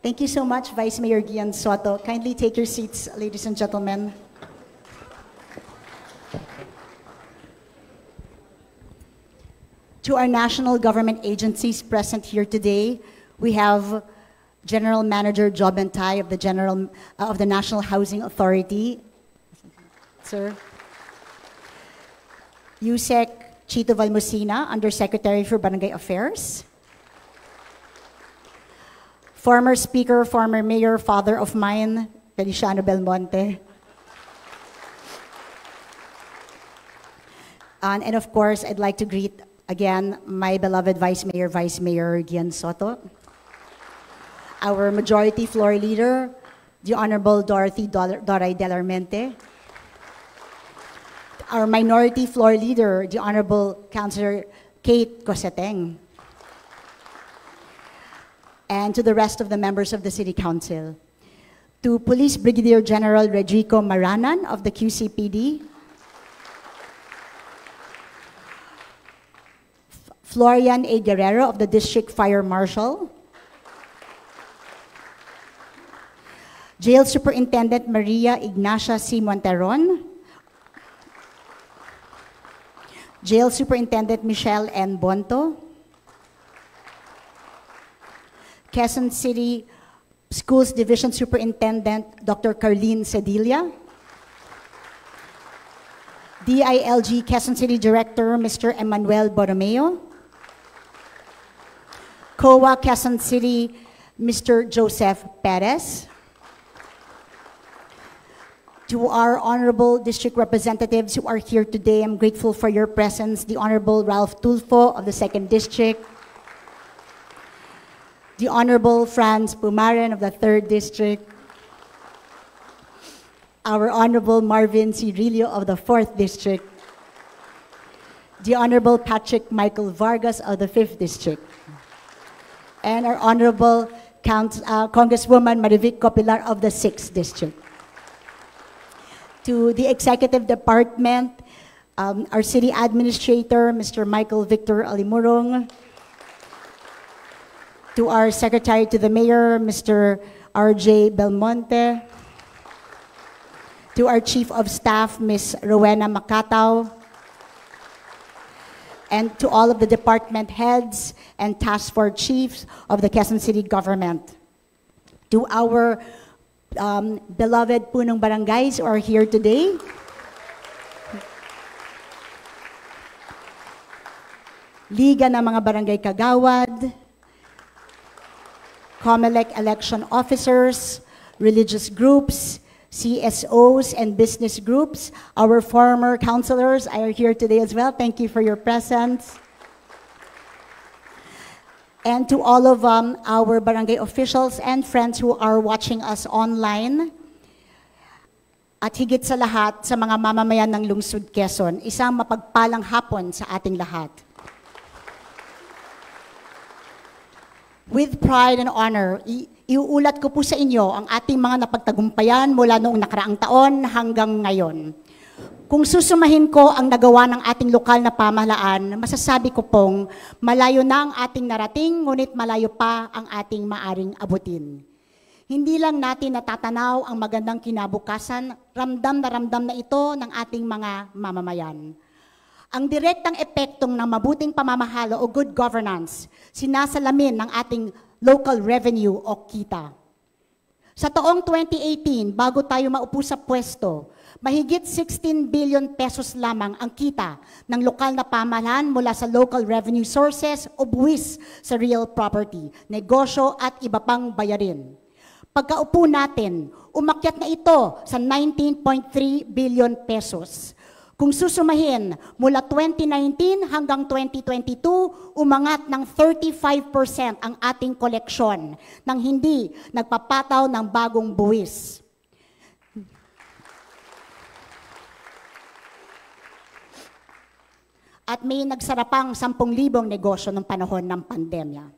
Thank you so much, Vice Mayor Gian Soto. Kindly take your seats, ladies and gentlemen. To our national government agencies present here today, we have General Manager Job Bantay of the National Housing Authority. Sir. Yusek Chito Valmusina, Undersecretary for Barangay Affairs. Former Speaker, former Mayor, father of mine, Feliciano Belmonte. And of course, I'd like to greet again my beloved Vice Mayor Gian Soto. Our Majority Floor Leader, the Honorable Dorothy Doray Delarmente. Our Minority Floor Leader, the Honorable Councilor Kate Coseteng. And to the rest of the members of the City Council. To Police Brigadier General Rodrigo Maranan of the QCPD. Florian A. Guerrero of the District Fire Marshal. Jail Superintendent Maria Ignacia C. Monteron. Jail Superintendent Michelle N. Bonto. Quezon City Schools Division Superintendent Dr. Carlene Cedilla. DILG Quezon City Director Mr. Emmanuel Borromeo. COA Quezon City Mr. Joseph Perez. To our honorable district representatives who are here today, I'm grateful for your presence. The Honorable Ralph Tulfo of the 2nd District. The Honorable Franz Pumaren of the 3rd District. Our Honorable Marvin Cirillo of the 4th District. The Honorable Patrick Michael Vargas of the 5th District. And our Honorable Congresswoman Marivic Copilar of the 6th District. To the Executive Department, our City Administrator, Mr. Michael Victor Alimurong. To our Secretary to the Mayor, Mr. R.J. Belmonte. To our Chief of Staff, Ms. Rowena Macataw. And to all of the department heads and task force chiefs of the Quezon City government. To our beloved punong barangays who are here today. Liga ng mga Barangay Kagawad, COMELEC election officers, religious groups, CSOs, and business groups. Our former councilors are here today as well. Thank you for your presence. And to all of our barangay officials and friends who are watching us online. At higit sa lahat, sa mga mamamayan ng Lungsod Quezon, isang mapagpalang hapon sa ating lahat. With pride and honor, iuulat ko po sa inyo ang ating mga napagtagumpayan mula noong nakaraang taon hanggang ngayon. Kung susumahin ko ang nagawa ng ating lokal na pamahalaan, masasabi ko pong malayo na ang ating narating, ngunit malayo pa ang ating maaring abutin. Hindi lang natin natatanaw ang magandang kinabukasan, ramdam na ito ng ating mga mamamayan. Ang direktang epektong ng mabuting pamamahala o good governance, sinasalamin ng ating local revenue o kita. Sa taong 2018, bago tayo maupo sa pwesto, mahigit 16 billion pesos lamang ang kita ng lokal na pamahalaan mula sa local revenue sources o buwis sa real property, negosyo at iba pang bayarin. Pagkaupo natin, umakyat na ito sa 19.3 billion pesos. Kung susumahin, mula 2019 hanggang 2022, umangat ng 35% ang ating koleksyon nang hindi nagpapataw ng bagong buwis. At may nagsarapang 10,000 negosyo ng panahon ng pandemya.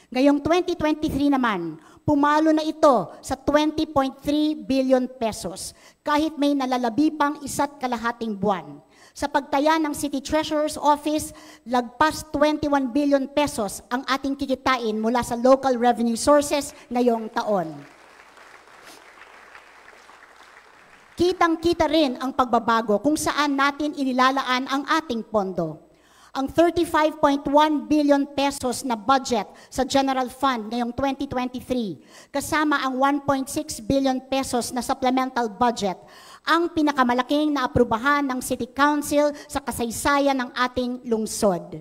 Ngayong 2023 naman, Pumalo na ito sa 20.3 billion pesos kahit may nalalabi pang 1.5 buwan. Sa pagtaya ng City Treasurer's Office, lagpas 21 billion pesos ang ating kikitain mula sa local revenue sources ngayong taon. Kitang-kita rin ang pagbabago kung saan natin inilalaan ang ating pondo. Ang 35.1 billion pesos na budget sa General Fund ngayong 2023, kasama ang 1.6 billion pesos na supplemental budget, ang pinakamalaking naaprubahan ng City Council sa kasaysayan ng ating lungsod.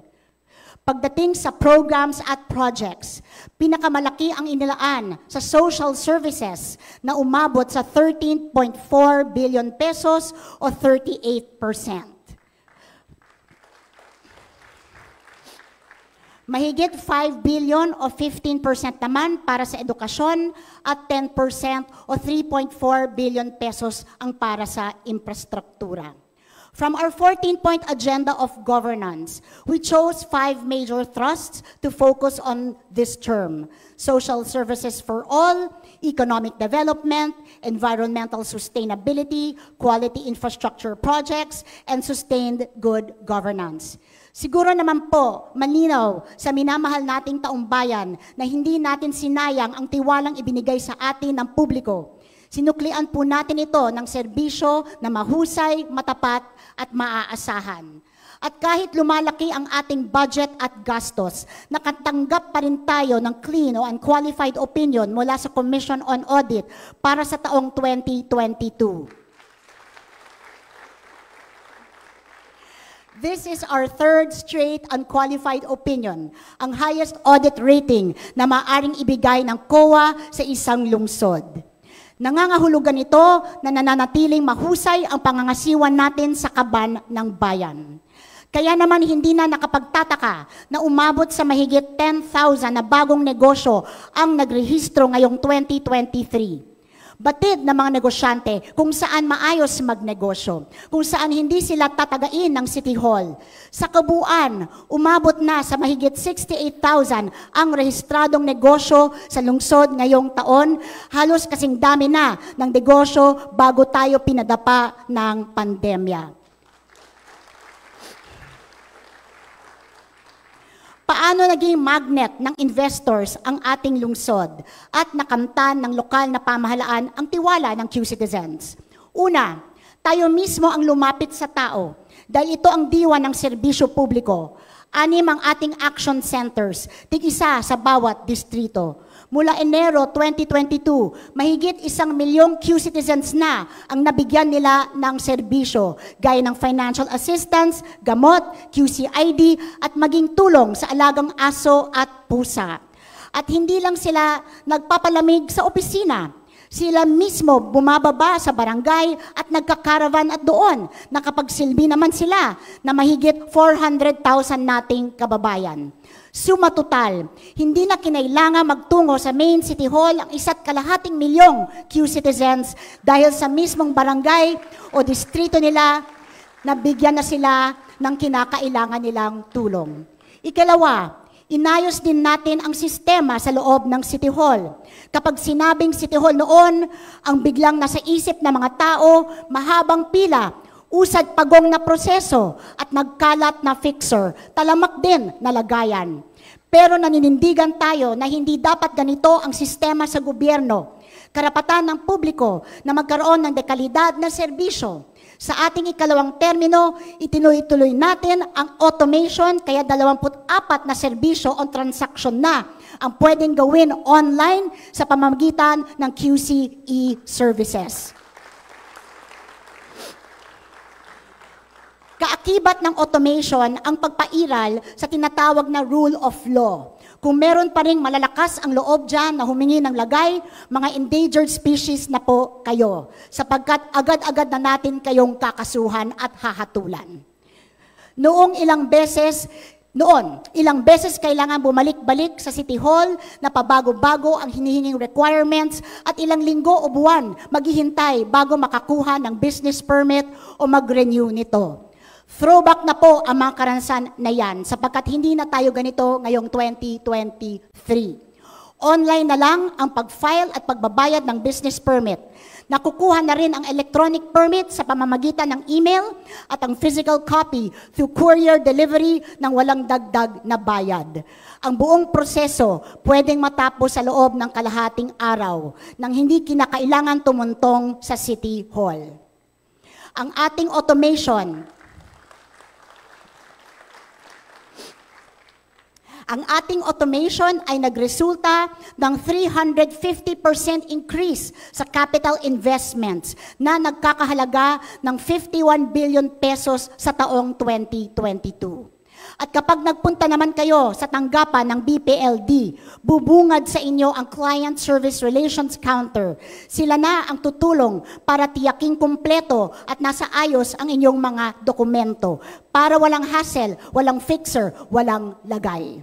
Pagdating sa programs at projects, pinakamalaki ang inilaan sa social services na umabot sa 13.4 billion pesos o 38%. Mahigit 5 billion o 15% naman para sa edukasyon at 10% o 3.4 billion pesos ang para sa infrastruktura. From our 14-point agenda of governance, we chose 5 major thrusts to focus on this term: social services for all, economic development, environmental sustainability, quality infrastructure projects, and sustained good governance. Siguro naman po, malinaw sa minamahal nating taumbayan na hindi natin sinayang ang tiwalang ibinigay sa atin ng publiko. Sinuklian po natin ito ng serbisyo na mahusay, matapat at maaasahan. At kahit lumalaki ang ating budget at gastos, nakatanggap pa rin tayo ng clean o unqualified opinion mula sa Commission on Audit para sa taong 2022. This is our third straight unqualified opinion, ang highest audit rating na maaaring ibigay ng COA sa isang lungsod. Nangangahulugan ito na nananatiling mahusay ang pangangasiwan natin sa kaban ng bayan. Kaya naman hindi na nakapagtataka na umabot sa mahigit 10,000 na bagong negosyo ang nagrehistro ngayong 2023. Batid ng mga negosyante kung saan maayos magnegosyo, kung saan hindi sila tatagain ng City Hall. Sa kabuuan, umabot na sa mahigit 68,000 ang rehistradong negosyo sa lungsod ngayong taon, halos kasing dami na ng negosyo bago tayo pinadapa ng pandemya. Paano naging magnet ng investors ang ating lungsod at nakamtan ng lokal na pamahalaan ang tiwala ng Q-Citizens? Una, tayo mismo ang lumapit sa tao dahil ito ang diwa ng serbisyo publiko. 6 ang ating action centers, tig-isa sa bawat distrito. Mula Enero 2022, mahigit 1 milyong Q-Citizens na ang nabigyan nila ng serbisyo, gaya ng financial assistance, gamot, QCID, at maging tulong sa alagang aso at pusa. At hindi lang sila nagpapalamig sa opisina. Sila mismo bumababa sa barangay at nagkakaravan at doon. Nakapagsilbi naman sila na mahigit 400,000 nating kababayan. Suma total, hindi na kinailangan magtungo sa main City Hall ang 1.2 milyong Q-Citizens dahil sa mismong barangay o distrito nila, nabigyan na sila ng kinakailangan nilang tulong. Ikalawa, inayos din natin ang sistema sa loob ng City Hall. Kapag sinabing City Hall noon, ang biglang nasa isip ng mga tao, mahabang pila, usad pagong na proseso at nagkalat na fixer, talamak din na lagayan. Pero naninindigan tayo na hindi dapat ganito ang sistema sa gobyerno. Karapatan ng publiko na magkaroon ng dekalidad na serbisyo. Sa ating ikalawang termino, itinuloy-tuloy natin ang automation, kaya 24 na serbisyo o transaction na ang pwedeng gawin online sa pamamagitan ng QCE services. Kaakibat ng automation ang pagpairal sa tinatawag na rule of law. Kung meron pa ring malalakas ang loob dyan na humingi ng lagay, mga endangered species na po kayo, sapagkat agad-agad na natin kayong kakasuhan at hahatulan. Ilang beses kailangan bumalik-balik sa City Hall na pabago-bago ang hinihinging requirements at ilang linggo o buwan maghihintay bago makakuha ng business permit o mag-renew nito. Throwback na po ang mga karanasan na yan sapagkat hindi na tayo ganito ngayong 2023. Online na lang ang pag-file at pagbabayad ng business permit. Nakukuha na rin ang electronic permit sa pamamagitan ng email at ang physical copy through courier delivery ng walang dagdag na bayad. Ang buong proseso pwedeng matapos sa loob ng kalahating araw nang hindi kinakailangan tumuntong sa City Hall. Ang ating automation ay nagresulta ng 350% increase sa capital investments na nagkakahalaga ng 51 billion pesos sa taong 2022. At kapag nagpunta naman kayo sa tanggapan ng BPLD, bubungad sa inyo ang Client Service Relations Counter. Sila na ang tutulong para tiyaking kumpleto at nasa ayos ang inyong mga dokumento para walang hassle, walang fixer, walang lagay.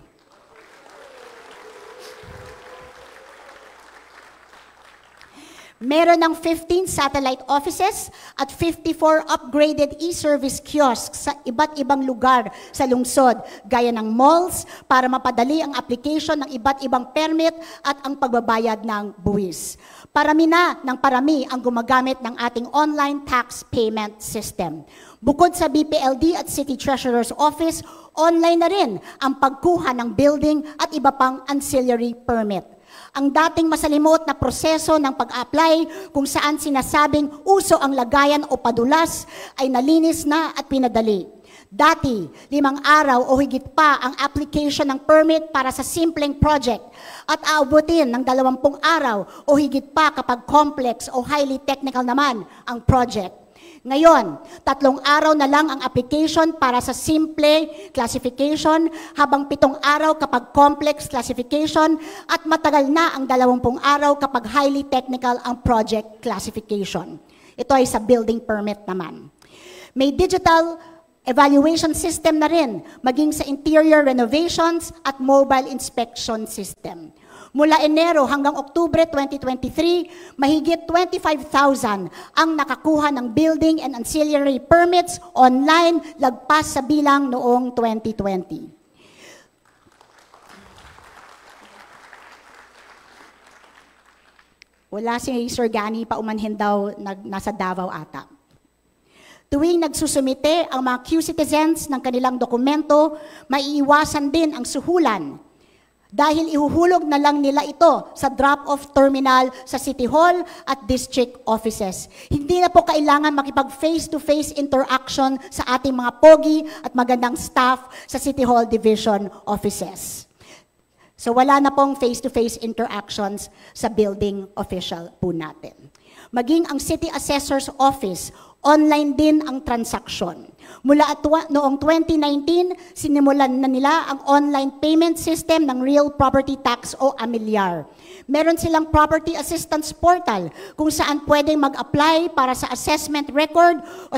Meron ng 15 satellite offices at 54 upgraded e-service kiosks sa iba't ibang lugar sa lungsod, gaya ng malls, para mapadali ang application ng iba't ibang permit at ang pagbabayad ng buwis. Parami na ng parami ang gumagamit ng ating online tax payment system. Bukod sa BPLD at City Treasurer's Office, online na rin ang pagkuha ng building at iba pang ancillary permit. Ang dating masalimot na proseso ng pag-apply kung saan sinasabing uso ang lagayan o padulas ay nalinis na at pinadali. Dati, 5 araw o higit pa ang application ng permit para sa simpleng project at aabutin ng 20 araw o higit pa kapag complex o highly technical naman ang project. Ngayon, 3 araw na lang ang application para sa simple classification, habang 7 araw kapag complex classification, at matagal na ang 20 araw kapag highly technical ang project classification. Ito ay sa building permit naman. May digital evaluation system na rin, maging sa interior renovations at mobile inspection system. Mula Enero hanggang Oktubre 2023, mahigit 25,000 ang nakakuha ng building and ancillary permits online, lagpas sa bilang noong 2020. Wala si Sir Gani, paumanhin daw, nasa Davao ata. Tuwing nagsusumite ang mga Q-citizens ng kanilang dokumento, maiiwasan din ang suhulan dahil ihuhulog na lang nila ito sa drop-off terminal sa City Hall at district offices. Hindi na po kailangan makipag face-to-face interaction sa ating mga pogi at magandang staff sa City Hall Division offices. So wala na pong face-to-face interactions sa building official po natin. Maging ang City Assessor's Office, online din ang transaksyon. Mula noong 2019, sinimulan na nila ang online payment system ng Real Property Tax o Amilyar. Meron silang Property Assistance Portal kung saan pwedeng mag-apply para sa assessment record o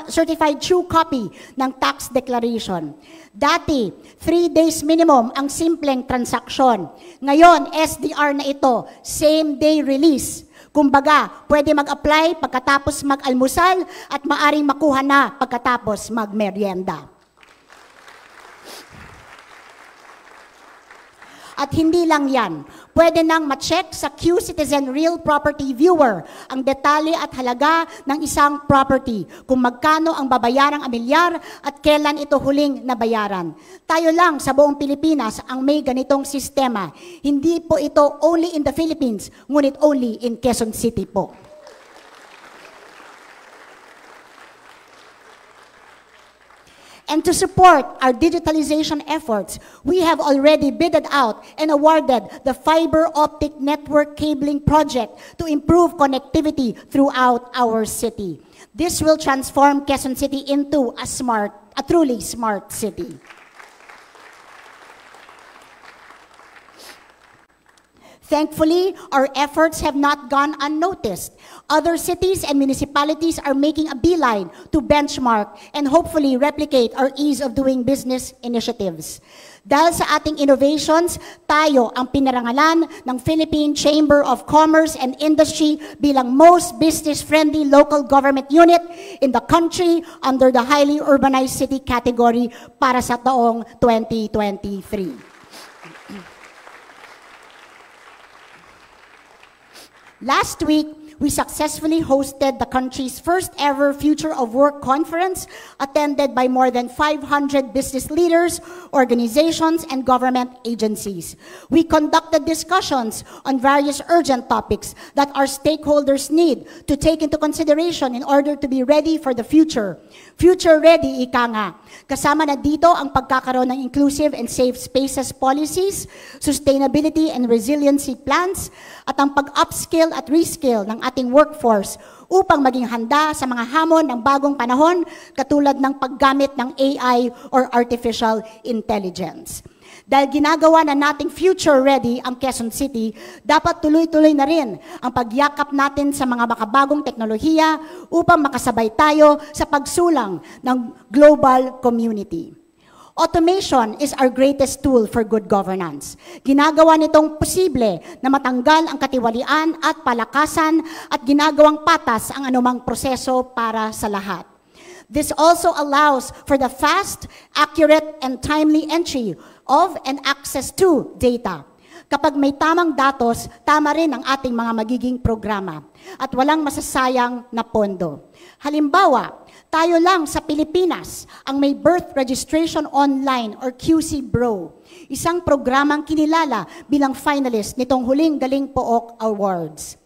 certified true copy ng tax declaration. Dati, 3 days minimum ang simpleng transaksyon. Ngayon, SDR na ito, same-day release. Kumbaga, pwede mag-apply pagkatapos mag-almusal at maaring makuha na pagkatapos mag-merienda. At hindi lang yan, pwede nang ma-check sa Q-Citizen Real Property Viewer ang detalye at halaga ng isang property, kung magkano ang babayarang amilyar at kailan ito huling nabayaran. Tayo lang sa buong Pilipinas ang may ganitong sistema. Hindi po ito only in the Philippines, ngunit only in Quezon City po. And to support our digitalization efforts, we have already bidded out and awarded the fiber optic network cabling project to improve connectivity throughout our city. This will transform Quezon City into a truly smart city. Thankfully, our efforts have not gone unnoticed. Other cities and municipalities are making a beeline to benchmark and hopefully replicate our ease of doing business initiatives. Dahil sa ating innovations, tayo ang pinarangalan ng Philippine Chamber of Commerce and Industry bilang most business-friendly local government unit in the country under the highly urbanized city category para sa taong 2023. Last week, we successfully hosted the country's first ever Future of Work conference, attended by more than 500 business leaders, organizations, and government agencies. We conducted discussions on various urgent topics that our stakeholders need to take into consideration in order to be ready for the future. Future ready, ika nga. Kasama na dito ang pagkakaroon ng inclusive and safe spaces policies, sustainability and resiliency plans, at ang pag-upskill at reskill ng ating workforce upang maging handa sa mga hamon ng bagong panahon katulad ng paggamit ng AI or artificial intelligence. Dahil ginagawa na nating future-ready ang Quezon City, dapat tuloy-tuloy na rin ang pagyakap natin sa mga makabagong teknolohiya upang makasabay tayo sa pagsulang ng global community. Automation is our greatest tool for good governance. Ginagawa nitong posible na matanggal ang katiwalian at palakasan at ginagawang patas ang anumang proseso para sa lahat. This also allows for the fast, accurate, and timely entry of and access to data. Kapag may tamang datos, tama rin ang ating mga magiging programa at walang masasayang na pondo. Halimbawa, tayo lang sa Pilipinas ang may Birth Registration Online or QC Bro, isang programang kinilala bilang finalist nitong huling Galing Pook Awards.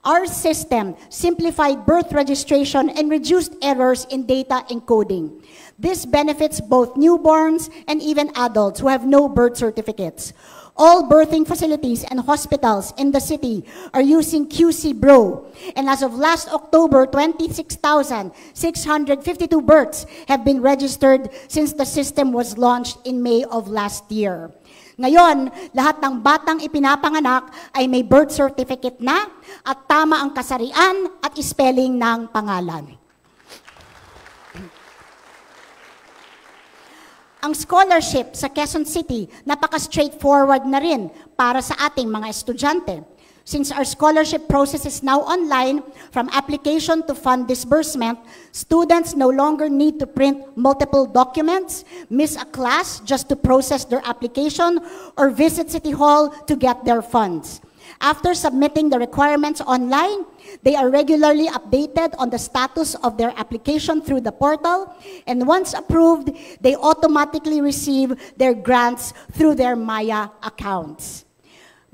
Our system simplified birth registration and reduced errors in data encoding. This benefits both newborns and even adults who have no birth certificates. All birthing facilities and hospitals in the city are using QC Bro. And as of last October, 26,652 births have been registered since the system was launched in May of last year. Ngayon, lahat ng batang ipinapanganak ay may birth certificate na at tama ang kasarian at spelling ng pangalan. Ang scholarship sa Quezon City, napaka-straightforward na rin para sa ating mga estudyante. Since our scholarship process is now online, from application to fund disbursement, students no longer need to print multiple documents, miss a class just to process their application, or visit City Hall to get their funds. After submitting the requirements online, they are regularly updated on the status of their application through the portal, and once approved, they automatically receive their grants through their Maya accounts.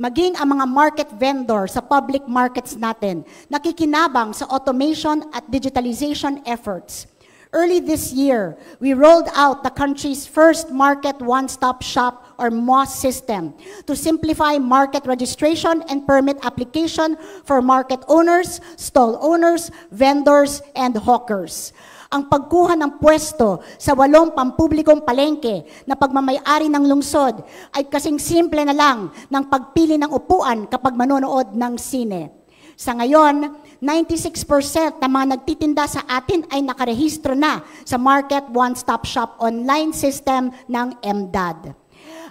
Maging ang mga market vendor sa public markets natin, nakikinabang sa automation at digitalization efforts. Early this year, we rolled out the country's first Market One-Stop Shop or MOS system to simplify market registration and permit application for market owners, stall owners, vendors, and hawkers. Ang pagkuha ng pwesto sa 8 pampublikong palengke na pagmamay-ari ng lungsod ay kasing simple na lang ng pagpili ng upuan kapag manonood ng sine. Sa ngayon, 96% ng mga nagtitinda sa atin ay nakarehistro na sa Market One-Stop Shop online system ng MDAD.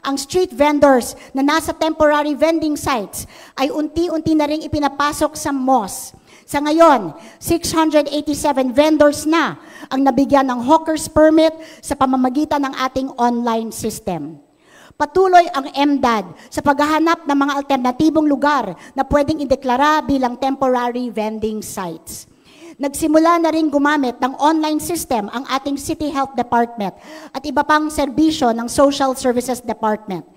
Ang street vendors na nasa temporary vending sites ay unti-unti na rin ipinapasok sa MOS. Sa ngayon, 687 vendors na ang nabigyan ng hawker's permit sa pamamagitan ng ating online system. Patuloy ang MDAD sa paghahanap ng mga alternatibong lugar na pwedeng ideklara bilang temporary vending sites. Nagsimula na rin gumamit ng online system ang ating City Health Department at iba pang serbisyo ng Social Services Department.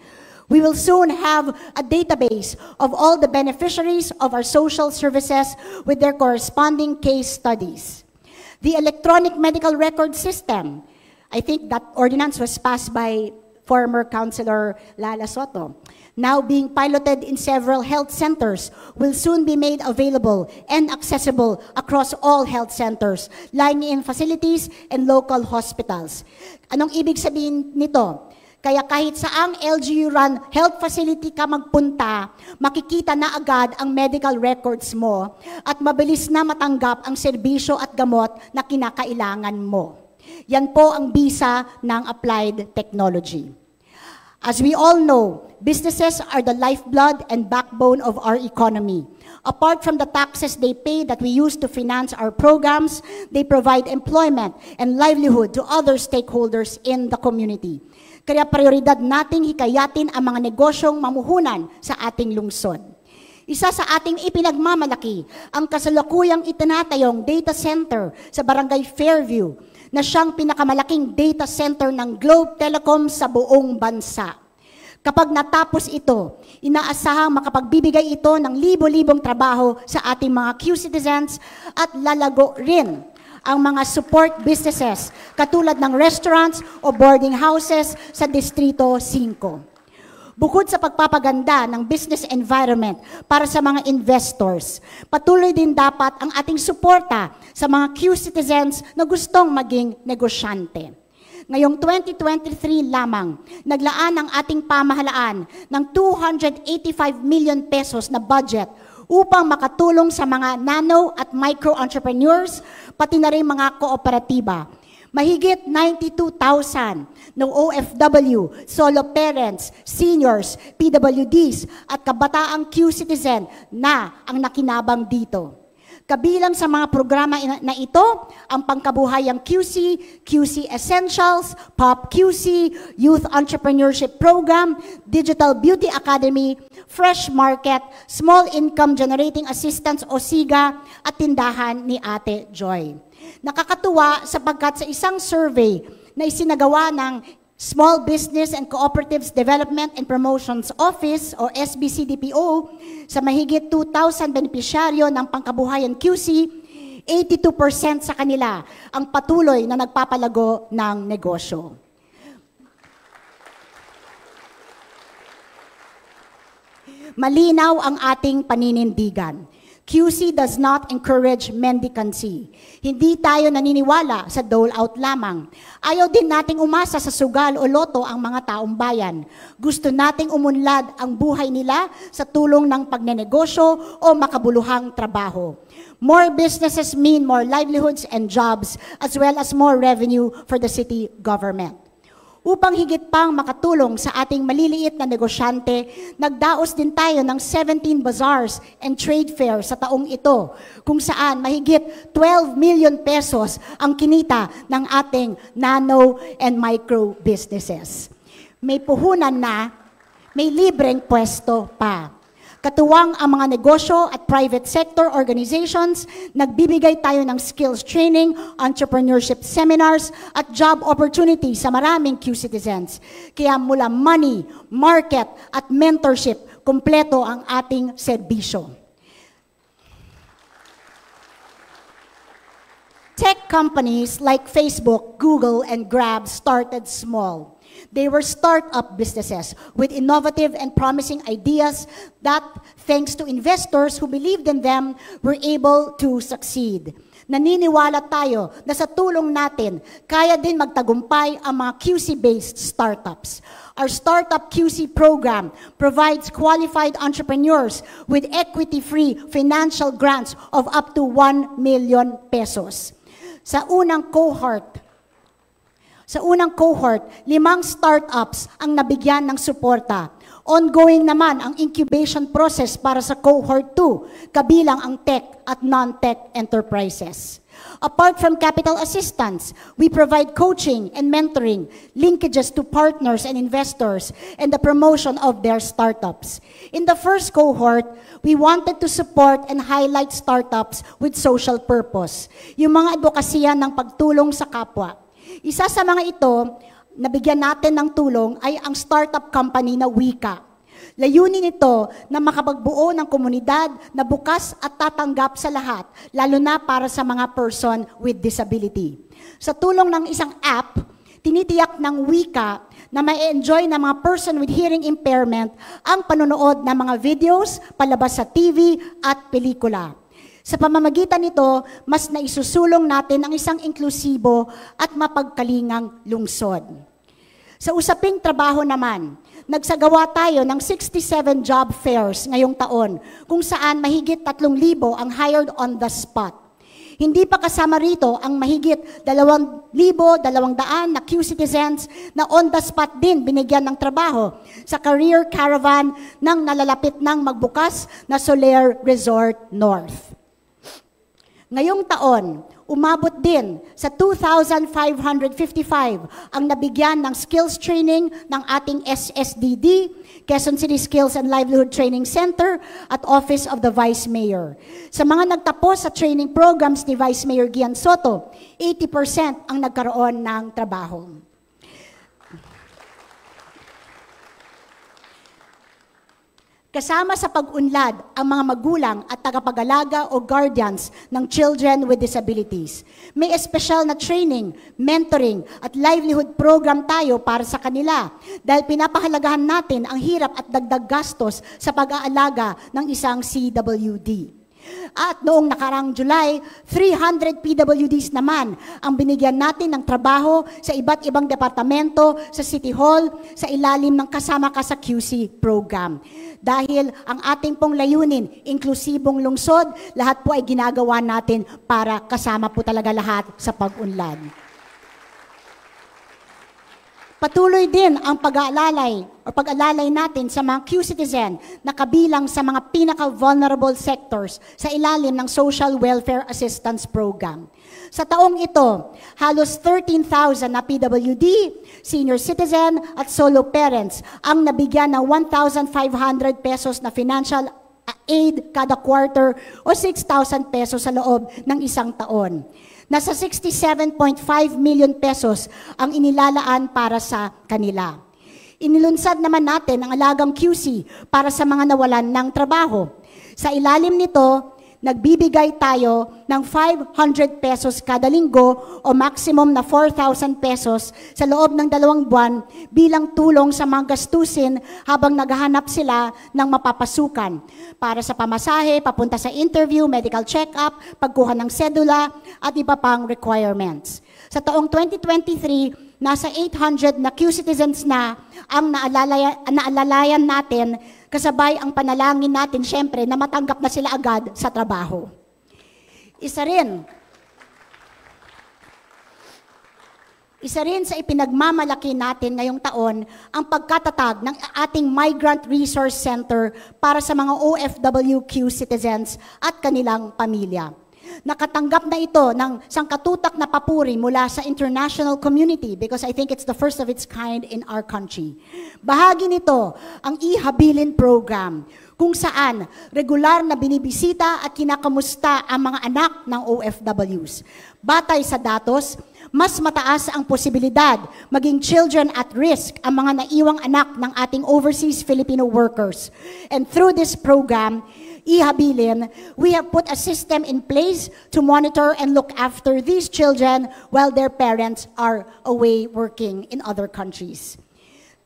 We will soon have a database of all the beneficiaries of our social services with their corresponding case studies. The electronic medical record system, I think that ordinance was passed by former Councilor Lala Soto, now being piloted in several health centers, will soon be made available and accessible across all health centers, lying-in facilities and local hospitals. Anong ibig sabihin nito? Kaya kahit saang LGU-run health facility ka magpunta, makikita na agad ang medical records mo at mabilis na matanggap ang serbisyo at gamot na kinakailangan mo. Yan po ang bisa ng applied technology. As we all know, businesses are the lifeblood and backbone of our economy. Apart from the taxes they pay that we use to finance our programs, they provide employment and livelihood to other stakeholders in the community. Kaya prioridad nating hikayatin ang mga negosyong mamuhunan sa ating lungsod. Isa sa ating ipinagmamalaki ang kasalukuyang itinatayong data center sa Barangay Fairview na siyang pinakamalaking data center ng Globe Telecom sa buong bansa. Kapag natapos ito, inaasahang makapagbibigay ito ng libo-libong trabaho sa ating mga Q-citizens at lalago rin ang mga support businesses katulad ng restaurants o boarding houses sa Distrito 5. Bukod sa pagpapaganda ng business environment para sa mga investors, patuloy din dapat ang ating suporta sa mga Q-citizens na gustong maging negosyante. Ngayong 2023 lamang, naglaan ang ating pamahalaan ng 285 million pesos na budget upang makatulong sa mga nano at micro entrepreneurs, pati na rin mga kooperatiba. Mahigit 92,000 ng OFW, solo parents, seniors, PWDs at kabataang Q-citizen na ang nakinabang dito. Kabilang sa mga programa na ito, ang Pangkabuhayang QC, QC Essentials, POP QC, Youth Entrepreneurship Program, Digital Beauty Academy, Fresh Market, Small Income Generating Assistance o SIGA, at tindahan ni Ate Joy. Nakakatuwa sapagkat sa isang survey na isinagawa ng Small Business and Cooperatives Development and Promotions Office o SBCDPO sa mahigit 2,000 benepisyaryo ng Pangkabuhayan QC, 82% sa kanila ang patuloy na nagpapalago ng negosyo. Malinaw ang ating paninindigan. QC does not encourage mendicancy. Hindi tayo naniniwala sa dole-out lamang. Ayaw din nating umasa sa sugal o loto ang mga taong bayan. Gusto nating umunlad ang buhay nila sa tulong ng pagnenegosyo o makabuluhang trabaho. More businesses mean more livelihoods and jobs as well as more revenue for the city government. Upang higit pang makatulong sa ating maliliit na negosyante, nagdaos din tayo ng 17 bazaars and trade fairs sa taong ito, kung saan mahigit 12 million pesos ang kinita ng ating nano and micro businesses. May puhunan na, may libreng pwesto pa. Katuwang ang mga negosyo at private sector organizations, nagbibigay tayo ng skills training, entrepreneurship seminars, at job opportunities sa maraming Q-citizens. Kaya mula money, market, at mentorship, kumpleto ang ating serbisyo. Tech companies like Facebook, Google, and Grab started small. They were startup businesses with innovative and promising ideas that, thanks to investors who believed in them, were able to succeed. Naniniwala tayo na sa tulong natin, kaya din magtagumpay ang mga QC-based startups. Our Startup QC program provides qualified entrepreneurs with equity-free financial grants of up to 1 million pesos. Sa unang cohort, 5 startups ang nabigyan ng suporta. Ongoing naman ang incubation process para sa cohort 2, kabilang ang tech at non-tech enterprises. Apart from capital assistance, we provide coaching and mentoring, linkages to partners and investors, and the promotion of their startups. In the first cohort, we wanted to support and highlight startups with social purpose, yung mga advokasya ng pagtulong sa kapwa. Isa sa mga ito, nabigyan natin ng tulong ay ang startup company na Wika. Layunin nito na makapagbuo ng komunidad na bukas at tatanggap sa lahat, lalo na para sa mga person with disability. Sa tulong ng isang app, tinitiyak ng Wika na ma-enjoy ng mga person with hearing impairment ang panonood ng mga videos, palabas sa TV at pelikula. Sa pamamagitan nito, mas naisusulong natin ang isang inklusibo at mapagkalingang lungsod. Sa usaping trabaho naman, nagsagawa tayo ng 67 job fairs ngayong taon, kung saan mahigit 3,000 ang hired on the spot. Hindi pa kasama rito ang mahigit 2,200 na Q-citizens na on the spot din binigyan ng trabaho sa career caravan ng nalalapit ng magbukas na Soler Resort North. Ngayong taon, umabot din sa 2,555 ang nabigyan ng skills training ng ating SSDD, Quezon City Skills and Livelihood Training Center at Office of the Vice Mayor. Sa mga nagtapos sa training programs ni Vice Mayor Gian Soto, 80% ang nagkaroon ng trabaho. Kasama sa pag-unlad ang mga magulang at tagapag-alaga o guardians ng children with disabilities. May espesyal na training, mentoring at livelihood program tayo para sa kanila dahil pinapahalagahan natin ang hirap at dagdag gastos sa pag-aalaga ng isang CWD. At noong nakarang July, 300 PWDs naman ang binigyan natin ng trabaho sa iba't ibang departamento, sa City Hall, sa ilalim ng Kasama Ka sa QC program. Dahil ang ating pong layunin, inklusibong lungsod, lahat po ay ginagawa natin para kasama po talaga lahat sa pag-unlad. Patuloy din ang pag-aalalay natin sa mga Q-citizen na kabilang sa mga pinaka-vulnerable sectors sa ilalim ng Social Welfare Assistance Program. Sa taong ito, halos 13,000 na PWD, senior citizen at solo parents ang nabigyan ng 1,500 pesos na financial aid kada quarter o 6,000 pesos sa loob ng isang taon. Nasa 67.5 million pesos ang inilalaan para sa kanila. Inilunsad naman natin ang alagang QC para sa mga nawalan ng trabaho. Sa ilalim nito, nagbibigay tayo ng 500 pesos kada linggo o maximum na 4,000 pesos sa loob ng 2 buwan bilang tulong sa mga gastusin habang naghahanap sila ng mapapasukan para sa pamasahe, papunta sa interview, medical check-up, pagkuha ng sedula at iba pang requirements. Sa taong 2023, nasa 800 na Q-citizens na ang naalalayan natin kasabay ang panalangin natin, syempre, na matanggap na sila agad sa trabaho. Isa rin sa ipinagmamalaki natin ngayong taon ang pagkatatag ng ating Migrant Resource Center para sa mga OFWQ citizens at kanilang pamilya. Nakatanggap na ito ng sangkatutak na papuri mula sa international community because I think it's the first of its kind in our country. Bahagi nito ang iHabilin program kung saan regular na binibisita at kinakamusta ang mga anak ng OFWs. Batay sa datos, mas mataas ang posibilidad maging children at risk ang mga naiwang anak ng ating overseas Filipino workers. And through this program, iHabilin, we have put a system in place to monitor and look after these children while their parents are away working in other countries.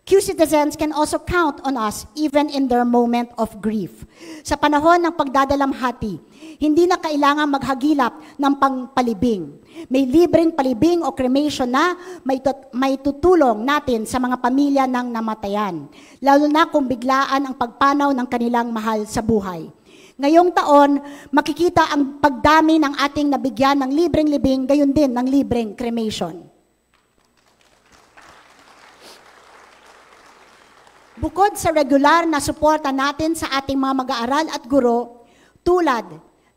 Q-citizens can also count on us even in their moment of grief. Sa panahon ng pagdadalamhati, hindi na kailangan maghagilap ng pangpalibing. May libreng palibing o cremation na may tutulong natin sa mga pamilya ng namatayan, lalo na kung biglaan ang pagpanaw ng kanilang mahal sa buhay. Ngayong taon, makikita ang pagdami ng ating nabigyan ng libreng libing, gayon din ng libreng cremation. Bukod sa regular na suporta natin sa ating mga mag-aaral at guro, tulad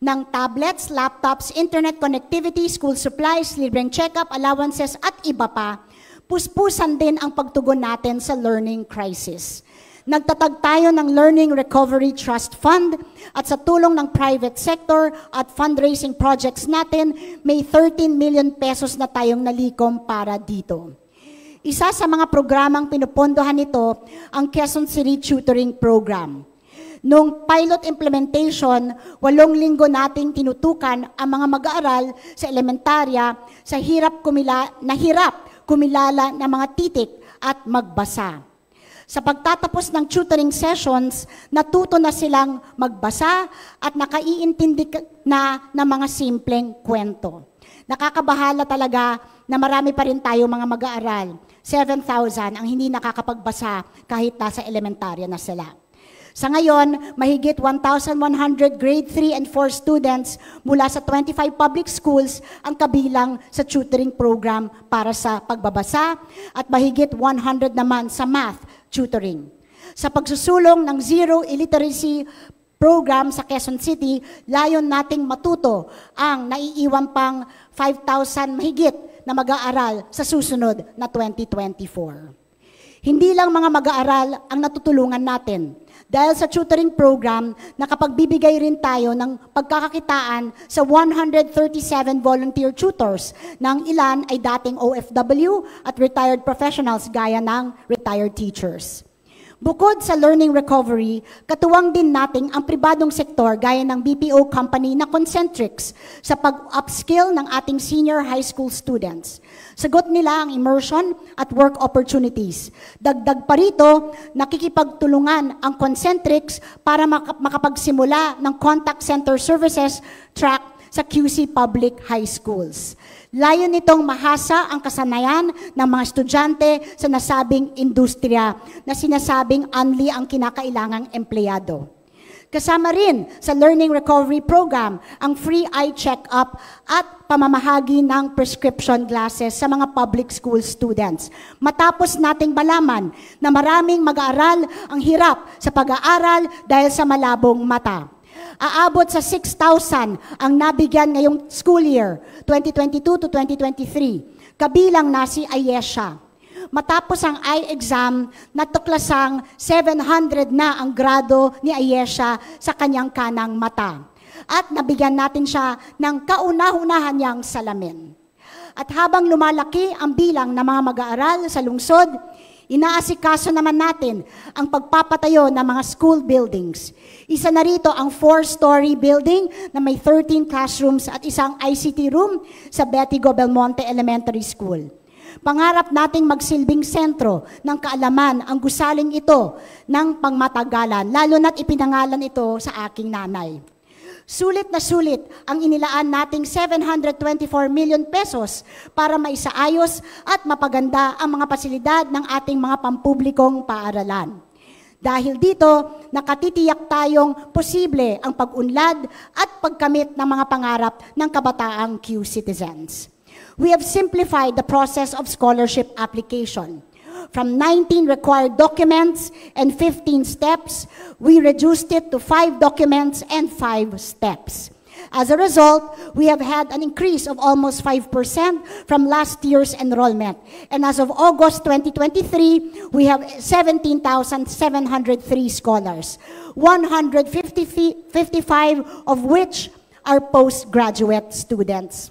ng tablets, laptops, internet connectivity, school supplies, libreng check-up, allowances at iba pa, puspusan din ang pagtugon natin sa learning crisis. Nagtatag tayo ng Learning Recovery Trust Fund at sa tulong ng private sector at fundraising projects natin, may 13 million pesos na tayong nalikom para dito. Isa sa mga programang pinupondohan nito ang Quezon City Tutoring Program. Noong pilot implementation, 8 linggo nating tinutukan ang mga mag-aaral sa elementarya sa hirap kumilala ng mga titik at magbasa. Sa pagtatapos ng tutoring sessions, natuto na silang magbasa at nakaiintindi na ng mga simpleng kwento. Nakakabahala talaga na marami pa rin tayo mga mag-aaral. 7,000 ang hindi nakakapagbasa kahit nasa elementarya na sila. Sa ngayon, mahigit 1,100 grade 3 and 4 students mula sa 25 public schools ang kabilang sa tutoring program para sa pagbabasa at mahigit 100 naman sa math tutoring. Sa pagsusulong ng zero illiteracy program sa Quezon City, layon nating matuto ang naiiwan pang 5,000 mahigit na mag-aaral sa susunod na 2024. Hindi lang mga mag-aaral ang natutulungan natin. Dahil sa tutoring program, nakapagbibigay rin tayo ng pagkakakitaan sa 137 volunteer tutors, na ang ilan ay dating OFW at retired professionals gaya ng retired teachers. Bukod sa learning recovery, katuwang din nating ang pribadong sektor gaya ng BPO company na Concentrix sa pag-upskill ng ating senior high school students. Sagot nila ang immersion at work opportunities. Dagdag pa rito, nakikipagtulungan ang Concentrix para makapagsimula ng contact center services track sa QC Public High Schools. Layon nitong mahasa ang kasanayan ng mga estudyante sa nasabing industriya na sinasabing only ang kinakailangang empleyado. Kasama rin sa Learning Recovery Program ang free eye check-up at pamamahagi ng prescription glasses sa mga public school students. Matapos nating malaman na maraming mag-aaral ang hirap sa pag-aaral dahil sa malabong mata. Aabot sa 6,000 ang nabigyan ngayong school year, 2022 to 2023. Kabilang na si Ayesha. Matapos ang eye exam, natuklasang 700 na ang grado ni Ayesha sa kanyang kanang mata. At nabigyan natin siya ng kauna-unahan niyang salamin. At habang lumalaki ang bilang ng mga mag-aaral sa lungsod, inaasikaso naman natin ang pagpapatayo ng mga school buildings. Isa na rito ang 4-story building na may 13 classrooms at isang ICT room sa Betty Go Belmonte Elementary School. Pangarap nating magsilbing sentro ng kaalaman ang gusaling ito ng pangmatagalan, lalo na't ipinangalan ito sa aking nanay. Sulit na sulit ang inilaan nating 724 million pesos para maisaayos at mapaganda ang mga pasilidad ng ating mga pampublikong paaralan. Dahil dito, nakatitiyak tayong posible ang pag-unlad at pagkamit ng mga pangarap ng kabataang Q-citizens. We have simplified the process of scholarship application. From 19 required documents and 15 steps, we reduced it to 5 documents and 5 steps. As a result, we have had an increase of almost 5% from last year's enrollment. And as of August 2023, we have 17,703 scholars, 155 of which are postgraduate students.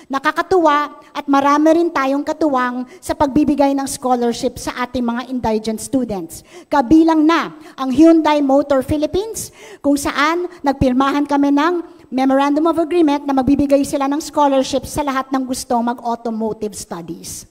Nakakatuwa at marami rin tayong katuwang sa pagbibigay ng scholarship sa ating mga indigent students. Kabilang na ang Hyundai Motor Philippines, kung saan nagpirmahan kami ng Memorandum of Agreement na magbibigay sila ng scholarship sa lahat ng gustong mag-automotive studies.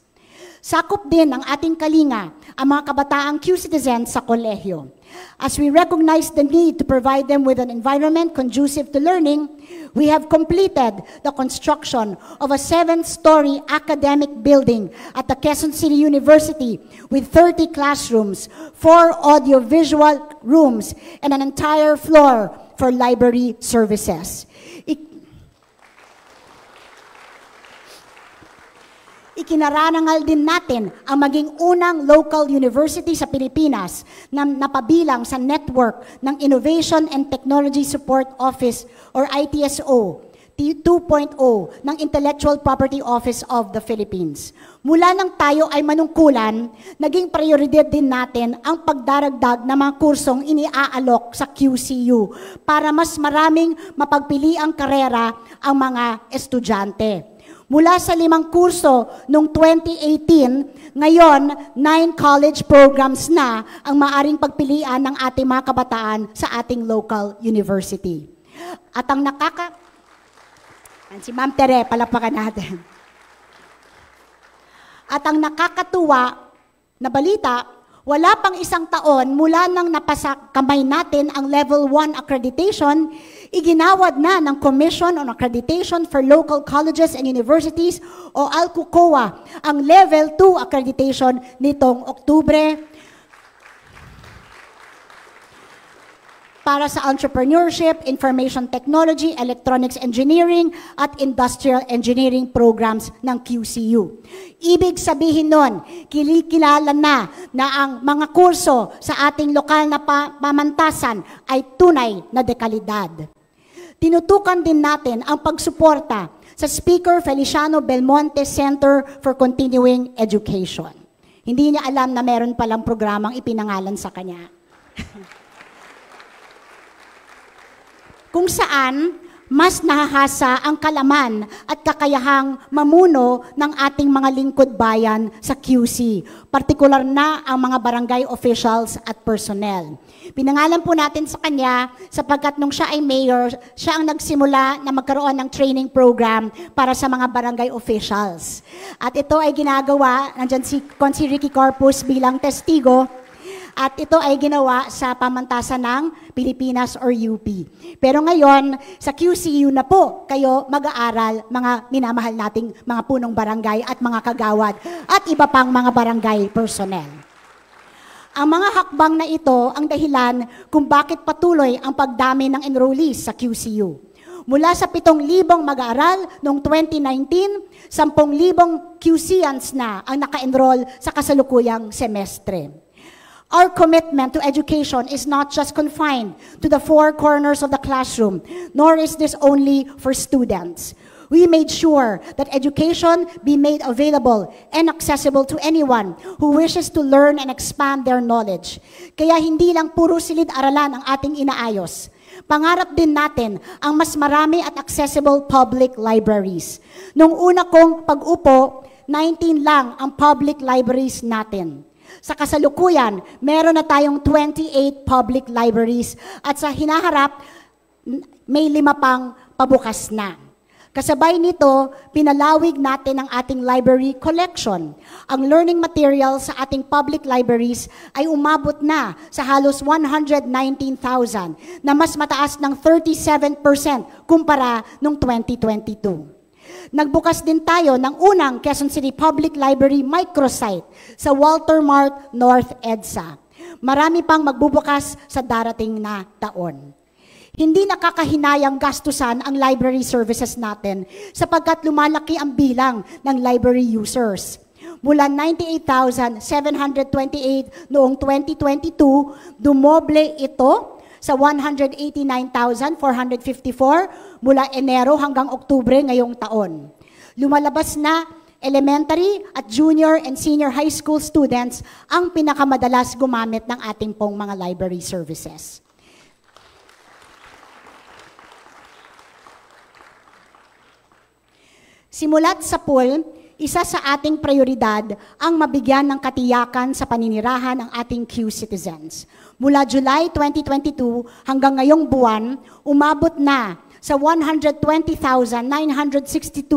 Sakop din ng ating kalinga ang mga kabataang Q-citizens sa kolehiyo. As we recognize the need to provide them with an environment conducive to learning, we have completed the construction of a 7-story academic building at the Quezon City University with 30 classrooms, 4 audiovisual rooms, and an entire floor for library services. Ikinarangal din natin ang maging unang local university sa Pilipinas na napabilang sa network ng Innovation and Technology Support Office or ITSO 2.0 ng Intellectual Property Office of the Philippines. Mula nang tayo ay manungkulan, naging prioridad din natin ang pagdaragdag ng mga kursong iniaalok sa QCU para mas maraming mapagpiliang karera ang mga estudyante. Mula sa 5 kurso noong 2018, ngayon 9 college programs na ang maaring pagpilian ng ating mga kabataan sa ating local university. At ang si Ma'am Tere, palapakan natin. At ang nakakatuwa na balita, wala pang 1 taon mula nang napasa kamay natin ang Level 1 accreditation, iginawad na ng Commission on Accreditation for Local Colleges and Universities o ALCUCOA ang Level 2 accreditation nitong Oktubre. para sa entrepreneurship, information technology, electronics engineering, at industrial engineering programs ng QCU. Ibig sabihin nun, kilikilala na ang mga kurso sa ating lokal na pamantasan ay tunay na dekalidad. Tinutukan din natin ang pagsuporta sa Speaker Feliciano Belmonte Center for Continuing Education. Hindi niya alam na meron palang programang ipinangalan sa kanya. Kung saan mas nahahasa ang kalaman at kakayahang mamuno ng ating mga lingkod bayan sa QC, partikular na ang mga barangay officials at personnel. Pinangalan po natin sa kanya sapagkat nung siya ay mayor, siya ang nagsimula na magkaroon ng training program para sa mga barangay officials. At ito ay ginagawa, nandyan si Consi Ricky Corpus bilang testigo, at ito ay ginawa sa pamantasan ng Pilipinas or UP. Pero ngayon, sa QCU na po kayo mag-aaral, mga minamahal nating mga punong barangay at mga kagawad at iba pang mga barangay personnel. Ang mga hakbang na ito ang dahilan kung bakit patuloy ang pagdami ng enrollees sa QCU. Mula sa 7,000 mag-aaral noong 2019, 10,000 QCians na ang naka-enroll sa kasalukuyang semestre. Our commitment to education is not just confined to the four corners of the classroom, nor is this only for students. We made sure that education be made available and accessible to anyone who wishes to learn and expand their knowledge. Kaya hindi lang puro silid-aralan ang ating inaayos. Pangarap din natin ang mas marami at accessible public libraries. Nung una kong pag-upo, 19 lang ang public libraries natin. Sa kasalukuyan, meron na tayong 28 public libraries at sa hinaharap, may 5 pang pabukas na. Kasabay nito, pinalawig natin ang ating library collection. Ang learning materials sa ating public libraries ay umabot na sa halos 119,000 na mas mataas ng 37% kumpara noong 2022. Nagbukas din tayo ng unang Quezon City Public Library microsite sa Walter Mart North EDSA. Marami pang magbubukas sa darating na taon. Hindi nakakahinayang gastusan ang library services natin sapagkat lumalaki ang bilang ng library users. Mula 98,728 noong 2022, dumoble ito sa 189,454 mula Enero hanggang Oktubre ngayong taon. Lumalabas na elementary at junior and senior high school students ang pinakamadalas gumamit ng ating pong mga library services. Simulat sa pool, isa sa ating prioridad ang mabigyan ng katiyakan sa paninirahan ng ating Q-citizens. Mula July 2022 hanggang ngayong buwan, umabot na sa 120,962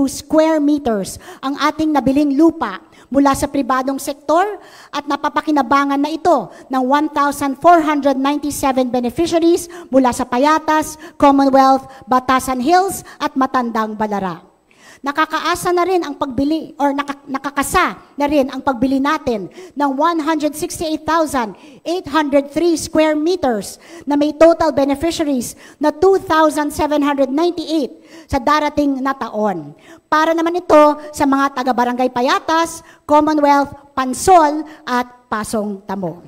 square meters ang ating nabiling lupa mula sa pribadong sektor at napapakinabangan na ito ng 1,497 beneficiaries mula sa Payatas, Commonwealth, Batasan Hills at Matandang Balara. Nakakaasa na rin ang pagbili or nakakasa na rin ang pagbili natin ng 168,803 square meters na may total beneficiaries na 2,798 sa darating na taon. Para naman ito sa mga taga-barangay Payatas, Commonwealth, Pansol at Pasong Tamo.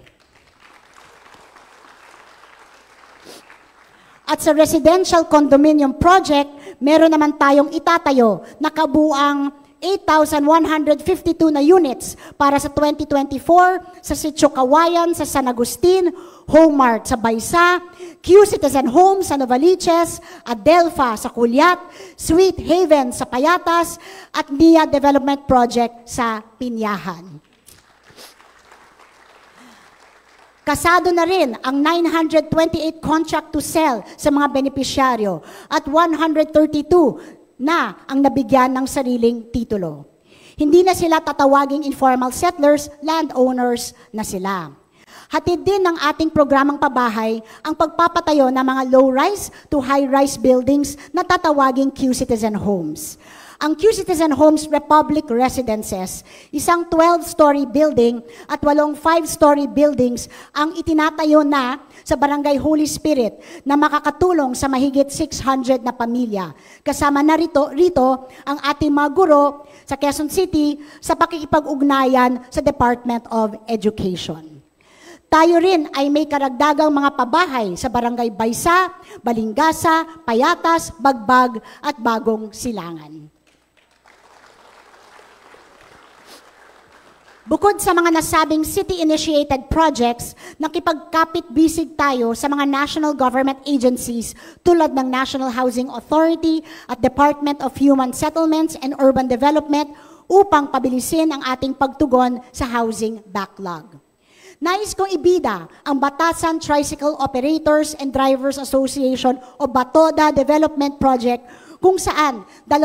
At sa residential condominium project, meron naman tayong itatayo na kabuang 8,152 na units para sa 2024 sa Sitio Kawayan sa San Agustin, Homemart sa Baysa, Q-Citizen Home sa Novaliches, Adelpha sa Culiat, Sweet Haven sa Payatas, at NIA Development Project sa Pinyahan. Kasado na rin ang 928 contract to sell sa mga benepisyaryo at 132 na ang nabigyan ng sariling titulo. Hindi na sila tatawaging informal settlers, landowners na sila. Hatid din ng ating programang pabahay ang pagpapatayo ng mga low-rise to high-rise buildings na tatawaging Q-Citizen Homes. Ang Q-Citizen Homes Republic Residences, isang 12-story building at 8 5-story buildings ang itinatayo na sa Barangay Holy Spirit na makakatulong sa mahigit 600 na pamilya. Kasama na rito ang ating mga guro sa Quezon City sa pakikipag-ugnayan sa Department of Education. Tayo rin ay may karagdagang mga pabahay sa Barangay Baysa, Balingasa, Payatas, Bagbag at Bagong Silangan. Bukod sa mga nasabing city-initiated projects, nakipagkapit-bisig tayo sa mga national government agencies tulad ng National Housing Authority at Department of Human Settlements and Urban Development upang pabilisin ang ating pagtugon sa housing backlog. Nais kong ibida ang Batasan Tricycle Operators and Drivers Association o BATODA Development Project kung saan 2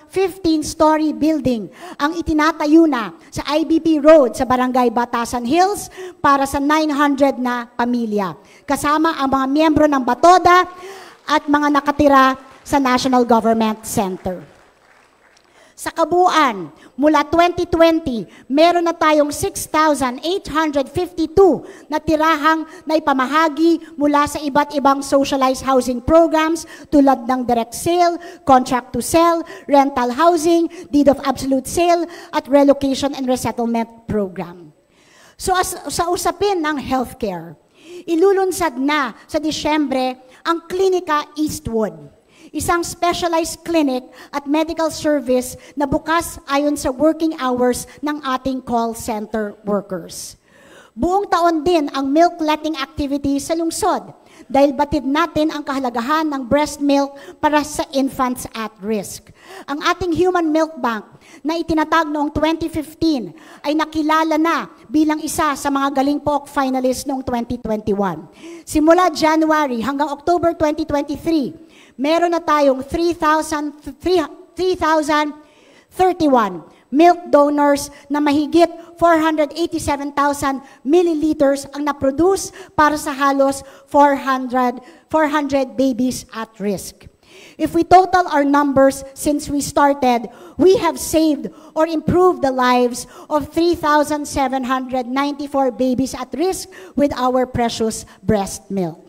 15-story building ang itinatayo na sa IBP Road sa Barangay Batasan Hills para sa 900 na pamilya. Kasama ang mga miyembro ng BATODA at mga nakatira sa National Government Center. Sa kabuuan, mula 2020, meron na tayong 6,852 na tirahang naipamahagi mula sa iba't ibang socialized housing programs tulad ng direct sale, contract to sell, rental housing, deed of absolute sale, at relocation and resettlement program. So sa usapin ng healthcare, ilulunsad na sa Disyembre ang Klinika Eastwood, isang specialized clinic at medical service na bukas ayon sa working hours ng ating call center workers. Buong taon din ang milk letting activity sa lungsod dahil batid natin ang kahalagahan ng breast milk para sa infants at risk. Ang ating Human Milk Bank na itinatag noong 2015 ay nakilala na bilang isa sa mga Galing Pook finalists noong 2021. Simula January hanggang October 2023, meron na tayong 3,031 milk donors na mahigit 487,000 milliliters ang na-produce para sa halos 400 babies at risk. If we total our numbers since we started, we have saved or improved the lives of 3,794 babies at risk with our precious breast milk.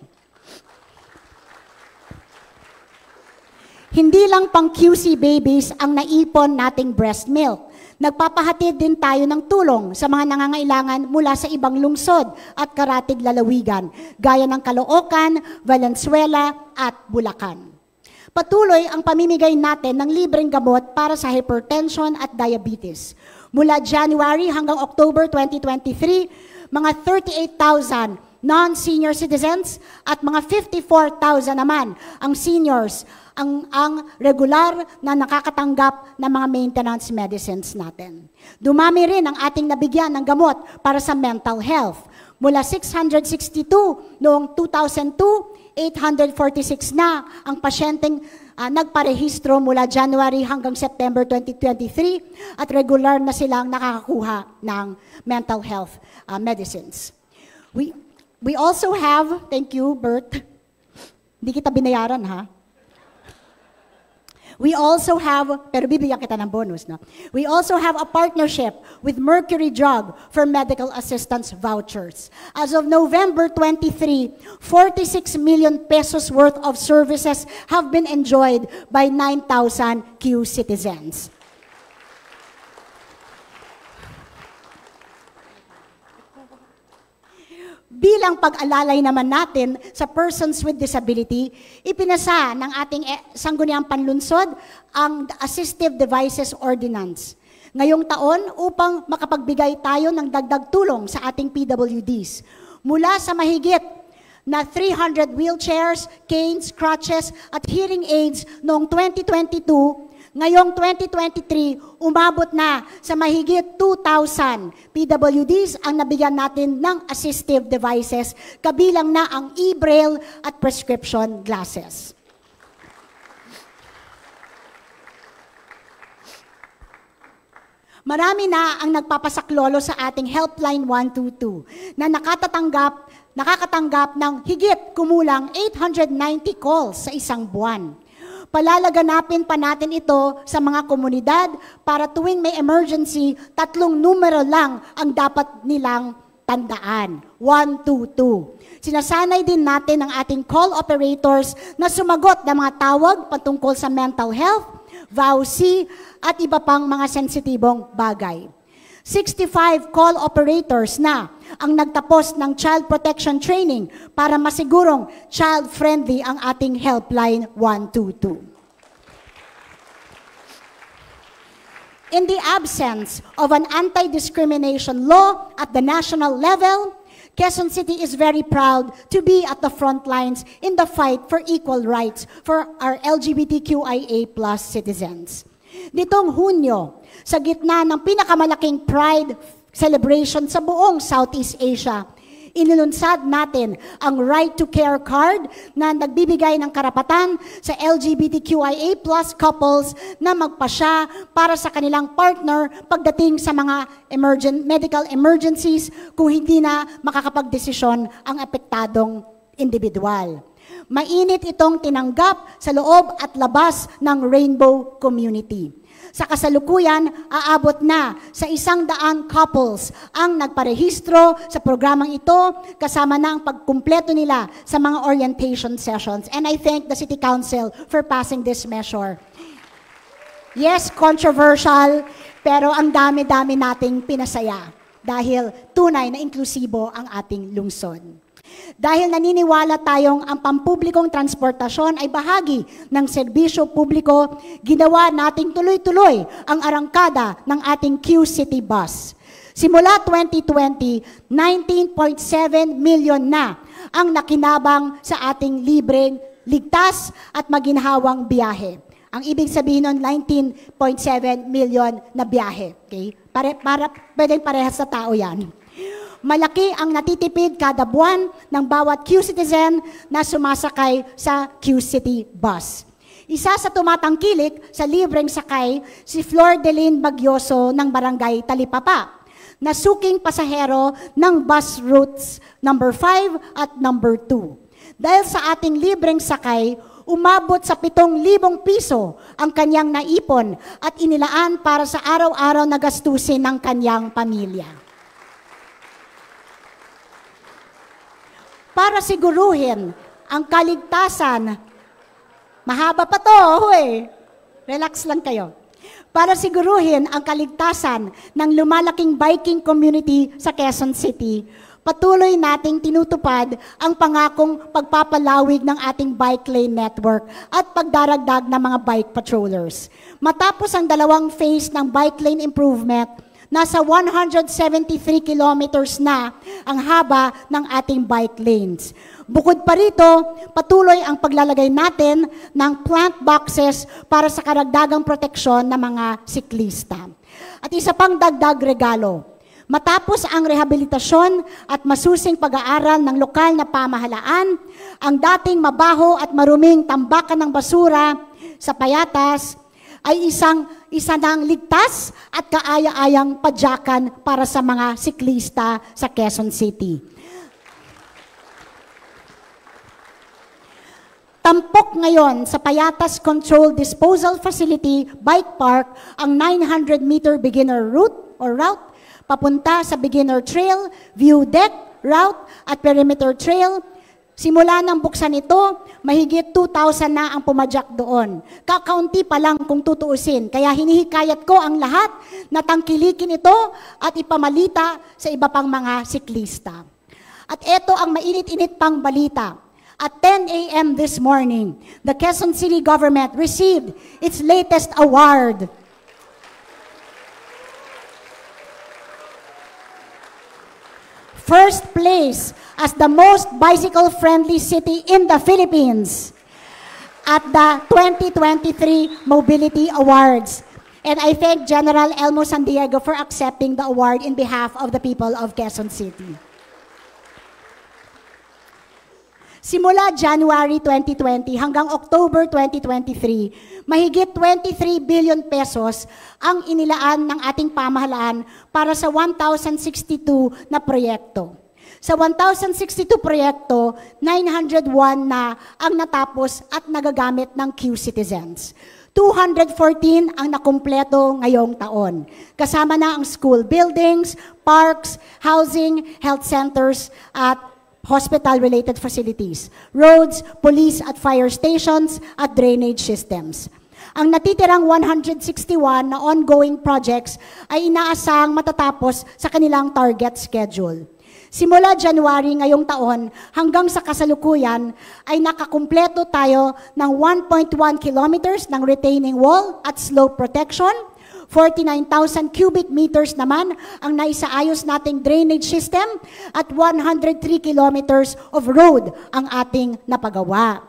Hindi lang pang QC babies ang naipon nating breast milk. Nagpapahatid din tayo ng tulong sa mga nangangailangan mula sa ibang lungsod at karatig lalawigan, gaya ng Caloocan, Valenzuela at Bulacan. Patuloy ang pamimigay natin ng libreng gamot para sa hypertension at diabetes. Mula January hanggang October 2023, mga 38,000 non-senior citizens at mga 54,000 naman ang seniors ang regular na nakakatanggap ng mga maintenance medicines natin. Dumami rin ang ating nabigyan ng gamot para sa mental health. Mula 662 noong 2002, 846 na ang pasyenteng nagparehistro mula January hanggang September 2023 at regular na silang nakakakuha ng mental health medicines. We also have, thank you Bert, hindi kita binayaran ha. We also have, pero bibigyan kita ng bonus, no? We also have a partnership with Mercury Drug for medical assistance vouchers. As of November 23, 46 million pesos worth of services have been enjoyed by 9,000 Q citizens. Bilang pag-alalay naman natin sa persons with disability, ipinasa ng ating Sangguniang Panlunsod ang Assistive Devices Ordinance. Ngayong taon upang makapagbigay tayo ng dagdag tulong sa ating PWDs. Mula sa mahigit na 300 wheelchairs, canes, crutches at hearing aids noong 2022, ngayong 2023, umabot na sa mahigit 2,000 PWDs ang nabigyan natin ng assistive devices, kabilang na ang e-braille at prescription glasses. Marami na ang nagpapasaklolo sa ating Helpline 122 na nakakatanggap ng higit kumulang 890 calls sa isang buwan. Palalaganapin pa natin ito sa mga komunidad para tuwing may emergency, 3 numero lang ang dapat nilang tandaan. 122. Sinasanay din natin ang ating call operators na sumagot ng mga tawag patungkol sa mental health, VAUC, at iba pang mga sensitibong bagay. 65 call operators na ang nagtapos ng child protection training para masigurong child-friendly ang ating helpline 122. In the absence of an anti-discrimination law at the national level, Quezon City is very proud to be at the front lines in the fight for equal rights for our LGBTQIA+ citizens. Nitong Hunyo, sa gitna ng pinakamalaking Pride celebration sa buong Southeast Asia, inilunsad natin ang Right to Care Card na nagbibigay ng karapatan sa LGBTQIA+ couples na magpasya para sa kanilang partner pagdating sa mga medical emergencies kung hindi na makakapagdesisyon ang apektadong individual. Mainit itong tinanggap sa loob at labas ng Rainbow Community. Sa kasalukuyan, aabot na sa 100 couples ang nagparehistro sa programang ito kasama na ang pagkumpleto nila sa mga orientation sessions. And I thank the City Council for passing this measure. Yes, controversial, pero ang dami-dami nating pinasaya dahil tunay na inklusibo ang ating lungsod. Dahil naniniwala tayong ang pampublikong transportasyon ay bahagi ng serbisyo publiko, ginawa nating tuloy-tuloy ang arangkada ng ating Q-City Bus. Simula 2020, 19.7 million na ang nakinabang sa ating libreng, ligtas at maginhawang biyahe. Ang ibig sabihin nun, 19.7 million na biyahe. Okay? Pwedeng parehas sa tao yan. Malaki ang natitipid kada buwan ng bawat Q-citizen na sumasakay sa Q-City Bus. Isa sa tumatangkilik sa libreng sakay, si Flor Delin Bagyoso ng Barangay Talipapa, na suking pasahero ng bus routes number 5 at number 2. Dahil sa ating libreng sakay, umabot sa 7,000 piso ang kanyang naipon at inilaan para sa araw-araw na gastusin ng kanyang pamilya. Para siguruhin ang kaligtasan, mahaba pa to, relax lang kayo. Para siguruhin ang kaligtasan ng lumalaking biking community sa Quezon City, patuloy nating tinutupad ang pangakong pagpapalawig ng ating bike lane network at pagdaragdag ng mga bike patrollers. Matapos ang 2 phase ng bike lane improvement, nasa 173 kilometers na ang haba ng ating bike lanes. Bukod pa rito, patuloy ang paglalagay natin ng plant boxes para sa karagdagang proteksyon ng mga siklista. At isa pang dagdag regalo. Matapos ang rehabilitasyon at masusing pag-aaral ng lokal na pamahalaan, ang dating mabaho at maruming tambakan ng basura sa Payatas ay isa ng ligtas at kaaya-ayang padyakan para sa mga siklista sa Quezon City. Tampok ngayon sa Payatas Control Disposal Facility Bike Park ang 900-meter beginner route papunta sa beginner trail, view deck, route at perimeter trail. Simula ng buksan ito, mahigit 2,000 na ang pumadyak doon. Kakaunti pa lang kung tutuusin. Kaya hinihikayat ko ang lahat na tangkilikin ito at ipamalita sa iba pang mga siklista. At ito ang mainit-init pang balita. At 10 a.m. this morning, the Quezon City government received its latest award. First place as the most bicycle-friendly city in the Philippines at the 2023 Mobility Awards. And I thank General Elmo San Diego for accepting the award in behalf of the people of Quezon City. Simula January 2020 hanggang October 2023, mahigit 23 billion pesos ang inilaan ng ating pamahalaan para sa 1,062 na proyekto. Sa 1,062 proyekto, 901 na ang natapos at nagagamit ng Q-Citizens. 214 ang nakumpleto ngayong taon. Kasama na ang school buildings, parks, housing, health centers, at hospital-related facilities, roads, police at fire stations, at drainage systems. Ang natitirang 161 na ongoing projects ay inaasahang matatapos sa kanilang target schedule. Simula January ngayong taon hanggang sa kasalukuyan ay nakakumpleto tayo ng 1.1 kilometers ng retaining wall at slope protection, 49,000 cubic meters naman ang naisaayos nating drainage system at 103 kilometers of road ang ating napagawa.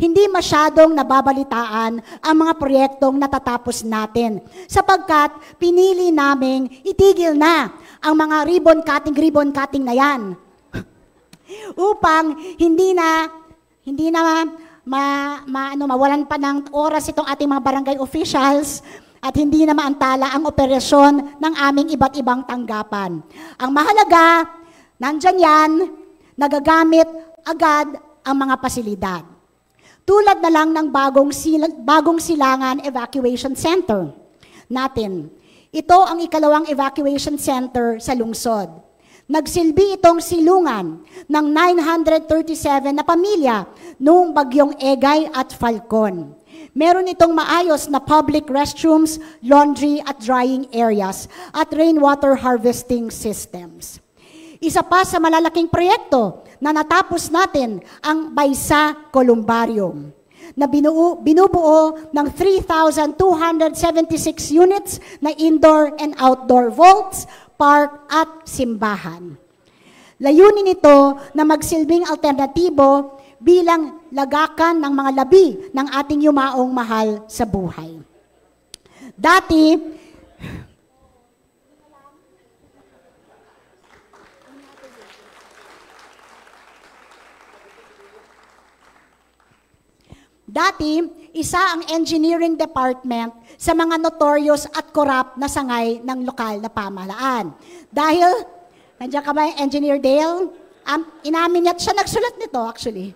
Hindi masyadong nababalitaan ang mga proyektong natatapos natin sapagkat pinili naming itigil na ang mga ribbon cutting na yan upang hindi na mawalan pa ng oras itong ating mga barangay officials at hindi na maantala ang operasyon ng aming iba't ibang tanggapan. Ang mahalaga, nandyan yan, nagagamit agad ang mga pasilidad. Tulad na lang ng bagong silangan evacuation center natin. Ito ang ikalawang evacuation center sa lungsod. Nagsilbi itong silungan ng 937 na pamilya noong bagyong Egay at Falcon. Meron itong maayos na public restrooms, laundry at drying areas at rainwater harvesting systems. Isa pa sa malalaking proyekto na natapos natin ang Baysa Columbarium na binubuo ng 3,276 units na indoor and outdoor vaults, park at simbahan. Layunin nito na magsilbing alternatibo bilang lagakan ng mga labi ng ating yumaong mahal sa buhay. Dati, isa ang engineering department sa mga notorious at corrupt na sangay ng lokal na pamahalaan. Dahil, nandiyan ka ba, Engineer Dale? Inamin niya, siya nagsulat nito actually.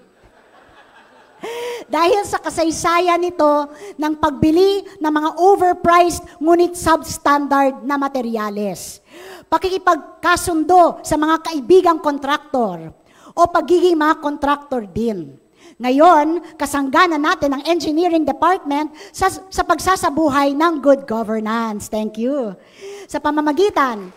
Dahil sa kasaysayan nito ng pagbili ng mga overpriced ngunit substandard na materyales, pakikipagkasundo sa mga kaibigang kontraktor o pagiging mga kontraktor din. Ngayon, kasangganan natin ang engineering department sa pagsasabuhay ng good governance. Thank you. Sa pamamagitan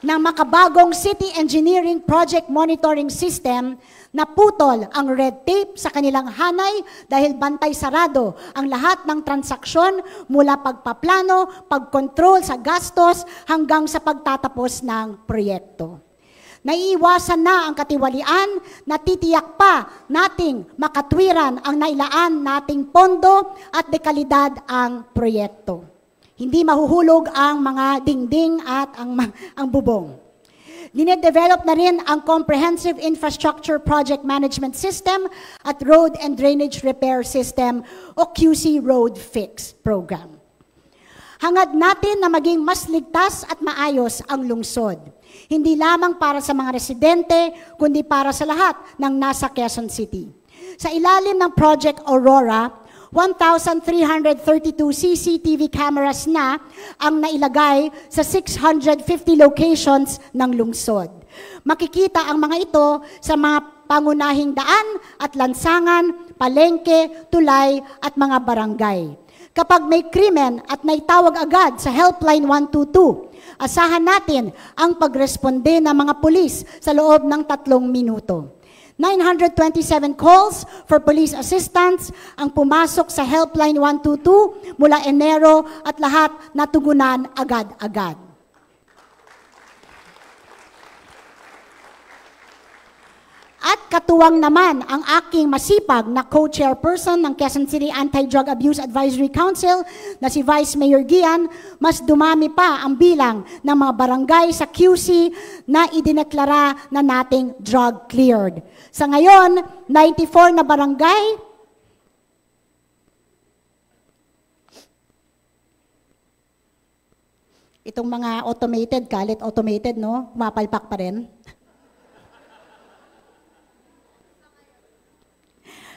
ng makabagong city engineering project monitoring system, naputol ang red tape sa kanilang hanay dahil bantay sarado ang lahat ng transaksyon mula pagpaplano, pagkontrol sa gastos hanggang sa pagtatapos ng proyekto. Naiiwasan na ang katiwalian, natitiyak pa nating makatwiran ang nailaan nating pondo at dekalidad ang proyekto. Hindi mahuhulog ang mga dingding at ang bubong. Dinedevelop na rin ang Comprehensive Infrastructure Project Management System at Road and Drainage Repair System o QC Road Fix Program. Hangad natin na maging mas ligtas at maayos ang lungsod. Hindi lamang para sa mga residente, kundi para sa lahat ng nasa Quezon City. Sa ilalim ng Project Aurora, 1,332 CCTV cameras na ang nailagay sa 650 locations ng lungsod. Makikita ang mga ito sa mga pangunahing daan at lansangan, palengke, tulay at mga barangay. Kapag may krimen at naitawag agad sa Helpline 122, asahan natin ang pagresponde ng mga pulis sa loob ng 3 minuto. 927 calls for police assistance ang pumasok sa Helpline 122 mula Enero at lahat natugunan agad-agad. At katuwang naman ang aking masipag na co-chairperson ng Quezon City Anti-Drug Abuse Advisory Council na si Vice Mayor Gian, mas dumami pa ang bilang ng mga barangay sa QC na idineklara na nating drug cleared. Sa ngayon, 94 na barangay, Itong mga automated, kalit automated, no? Mapalpak pa rin.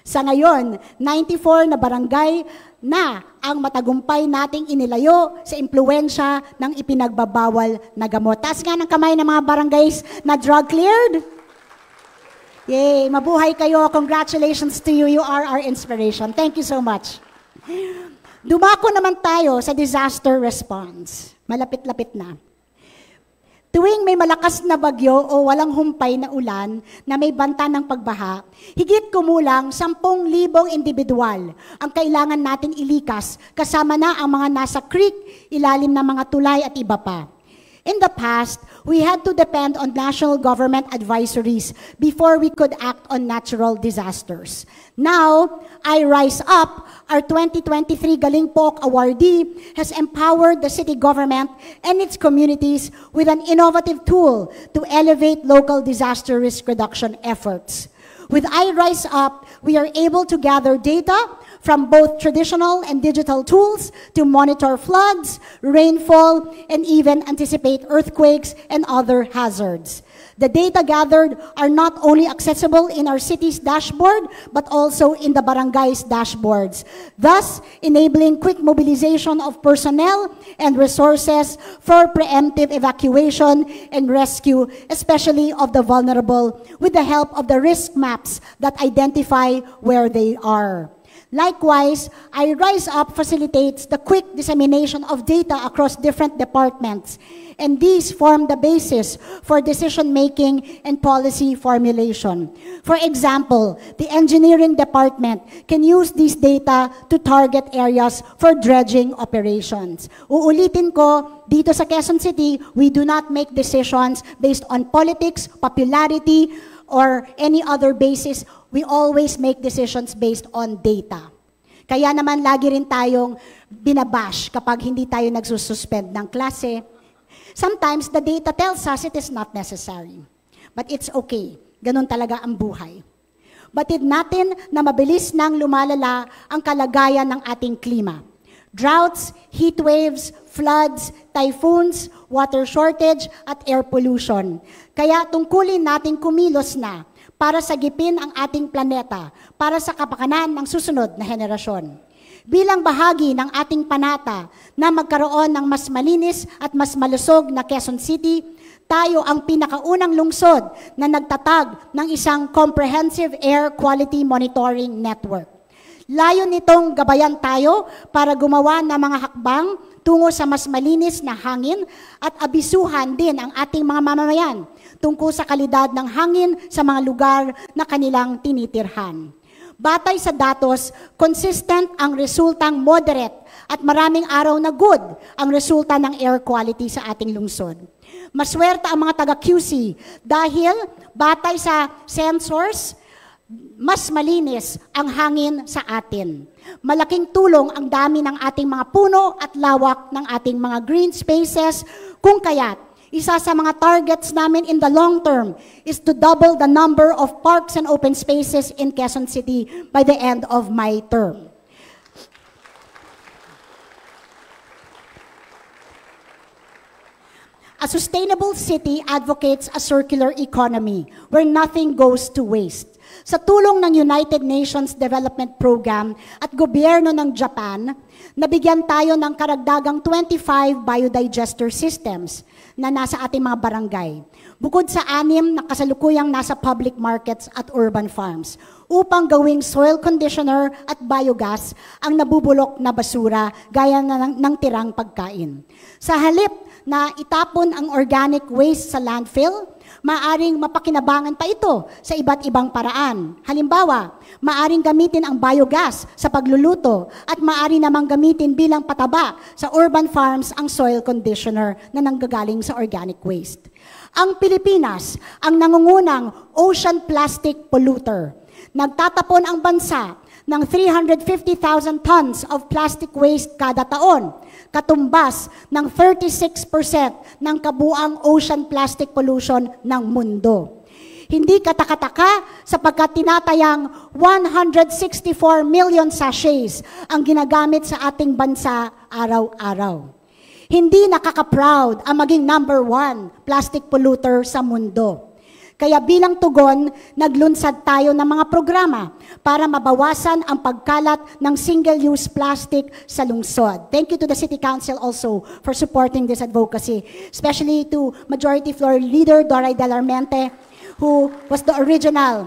Sa ngayon, 94 na barangay na ang matagumpay nating inilayo sa impluensya ng ipinagbabawal na gamot. Taas nga ng kamay ng mga barangays na drug cleared. Yay! Mabuhay kayo. Congratulations to you. You are our inspiration. Thank you so much. Dumako naman tayo sa disaster response. Malapit-lapit na. Tuwing may malakas na bagyo o walang humpay na ulan na may banta ng pagbaha, higit kumulang 10,000 individual ang kailangan natin ilikas kasama na ang mga nasa creek, ilalim ng mga tulay at iba pa. In the past, we had to depend on national government advisories before we could act on natural disasters. Now, I Rise Up, our 2023 Galing Pook awardee, has empowered the city government and its communities with an innovative tool to elevate local disaster risk reduction efforts. With I Rise Up, we are able to gather data from both traditional and digital tools to monitor floods, rainfall, and even anticipate earthquakes and other hazards. The data gathered are not only accessible in our city's dashboard, but also in the barangay's dashboards, thus enabling quick mobilization of personnel and resources for preemptive evacuation and rescue, especially of the vulnerable, with the help of the risk maps that identify where they are. Likewise, I Rise Up facilitates the quick dissemination of data across different departments, and these form the basis for decision-making and policy formulation. For example, the engineering department can use these data to target areas for dredging operations. Uulitin ko, dito sa Quezon City, we do not make decisions based on politics, popularity, or any other basis. We always make decisions based on data. Kaya naman lagi rin tayong binabash kapag hindi tayo nagsususpend ng klase. Sometimes the data tells us it is not necessary. But it's okay. Ganun talaga ang buhay. Batid natin na mabilis nang lumalala ang kalagayan ng ating klima. Droughts, heat waves, floods, typhoons, water shortage, at air pollution. Kaya tungkulin natin kumilos na para sagipin ang ating planeta, para sa kapakanan ng susunod na henerasyon. Bilang bahagi ng ating panata na magkaroon ng mas malinis at mas malusog na Quezon City, tayo ang pinakaunang lungsod na nagtatag ng isang comprehensive air quality monitoring network. Layo nitong gabayan tayo para gumawa ng mga hakbang tungo sa mas malinis na hangin at abisuhan din ang ating mga mamamayan tungkol sa kalidad ng hangin sa mga lugar na kanilang tinitirhan. Batay sa datos, consistent ang resultang moderate at maraming araw na good ang resulta ng air quality sa ating lungsod. Maswerte ang mga taga-QC dahil batay sa sensors, mas malinis ang hangin sa atin. Malaking tulong ang dami ng ating mga puno at lawak ng ating mga green spaces, kung kaya't isa sa mga targets namin in the long term is to double the number of parks and open spaces in Quezon City by the end of my term. A sustainable city advocates a circular economy where nothing goes to waste. Sa tulong ng United Nations Development Program at gobyerno ng Japan, nabigyan tayo ng karagdagang 25 biodigester systems na nasa ating mga barangay. Bukod sa 6 na kasalukuyang nasa public markets at urban farms, upang gawing soil conditioner at biogas ang nabubulok na basura gaya ng tirang pagkain. Sa halip na itapon ang organic waste sa landfill, maaring mapakinabangan pa ito sa iba't ibang paraan. Halimbawa, maaring gamitin ang biogas sa pagluluto at maaring namang gamitin bilang pataba sa urban farms ang soil conditioner na nanggagaling sa organic waste. Ang Pilipinas ang nangungunang ocean plastic polluter. Nagtatapon ang bansa ng 350,000 tons of plastic waste kada taon, katumbas ng 36% ng kabuang ocean plastic pollution ng mundo. Hindi katakataka sapagkat tinatayang 164 million sachets ang ginagamit sa ating bansa araw-araw. Hindi nakaka-proud ang maging number 1 plastic polluter sa mundo. Kaya bilang tugon, naglunsad tayo ng mga programa para mabawasan ang pagkalat ng single-use plastic sa lungsod. Thank you to the City Council also for supporting this advocacy, especially to Majority Floor Leader Doray Delarmente, who was the original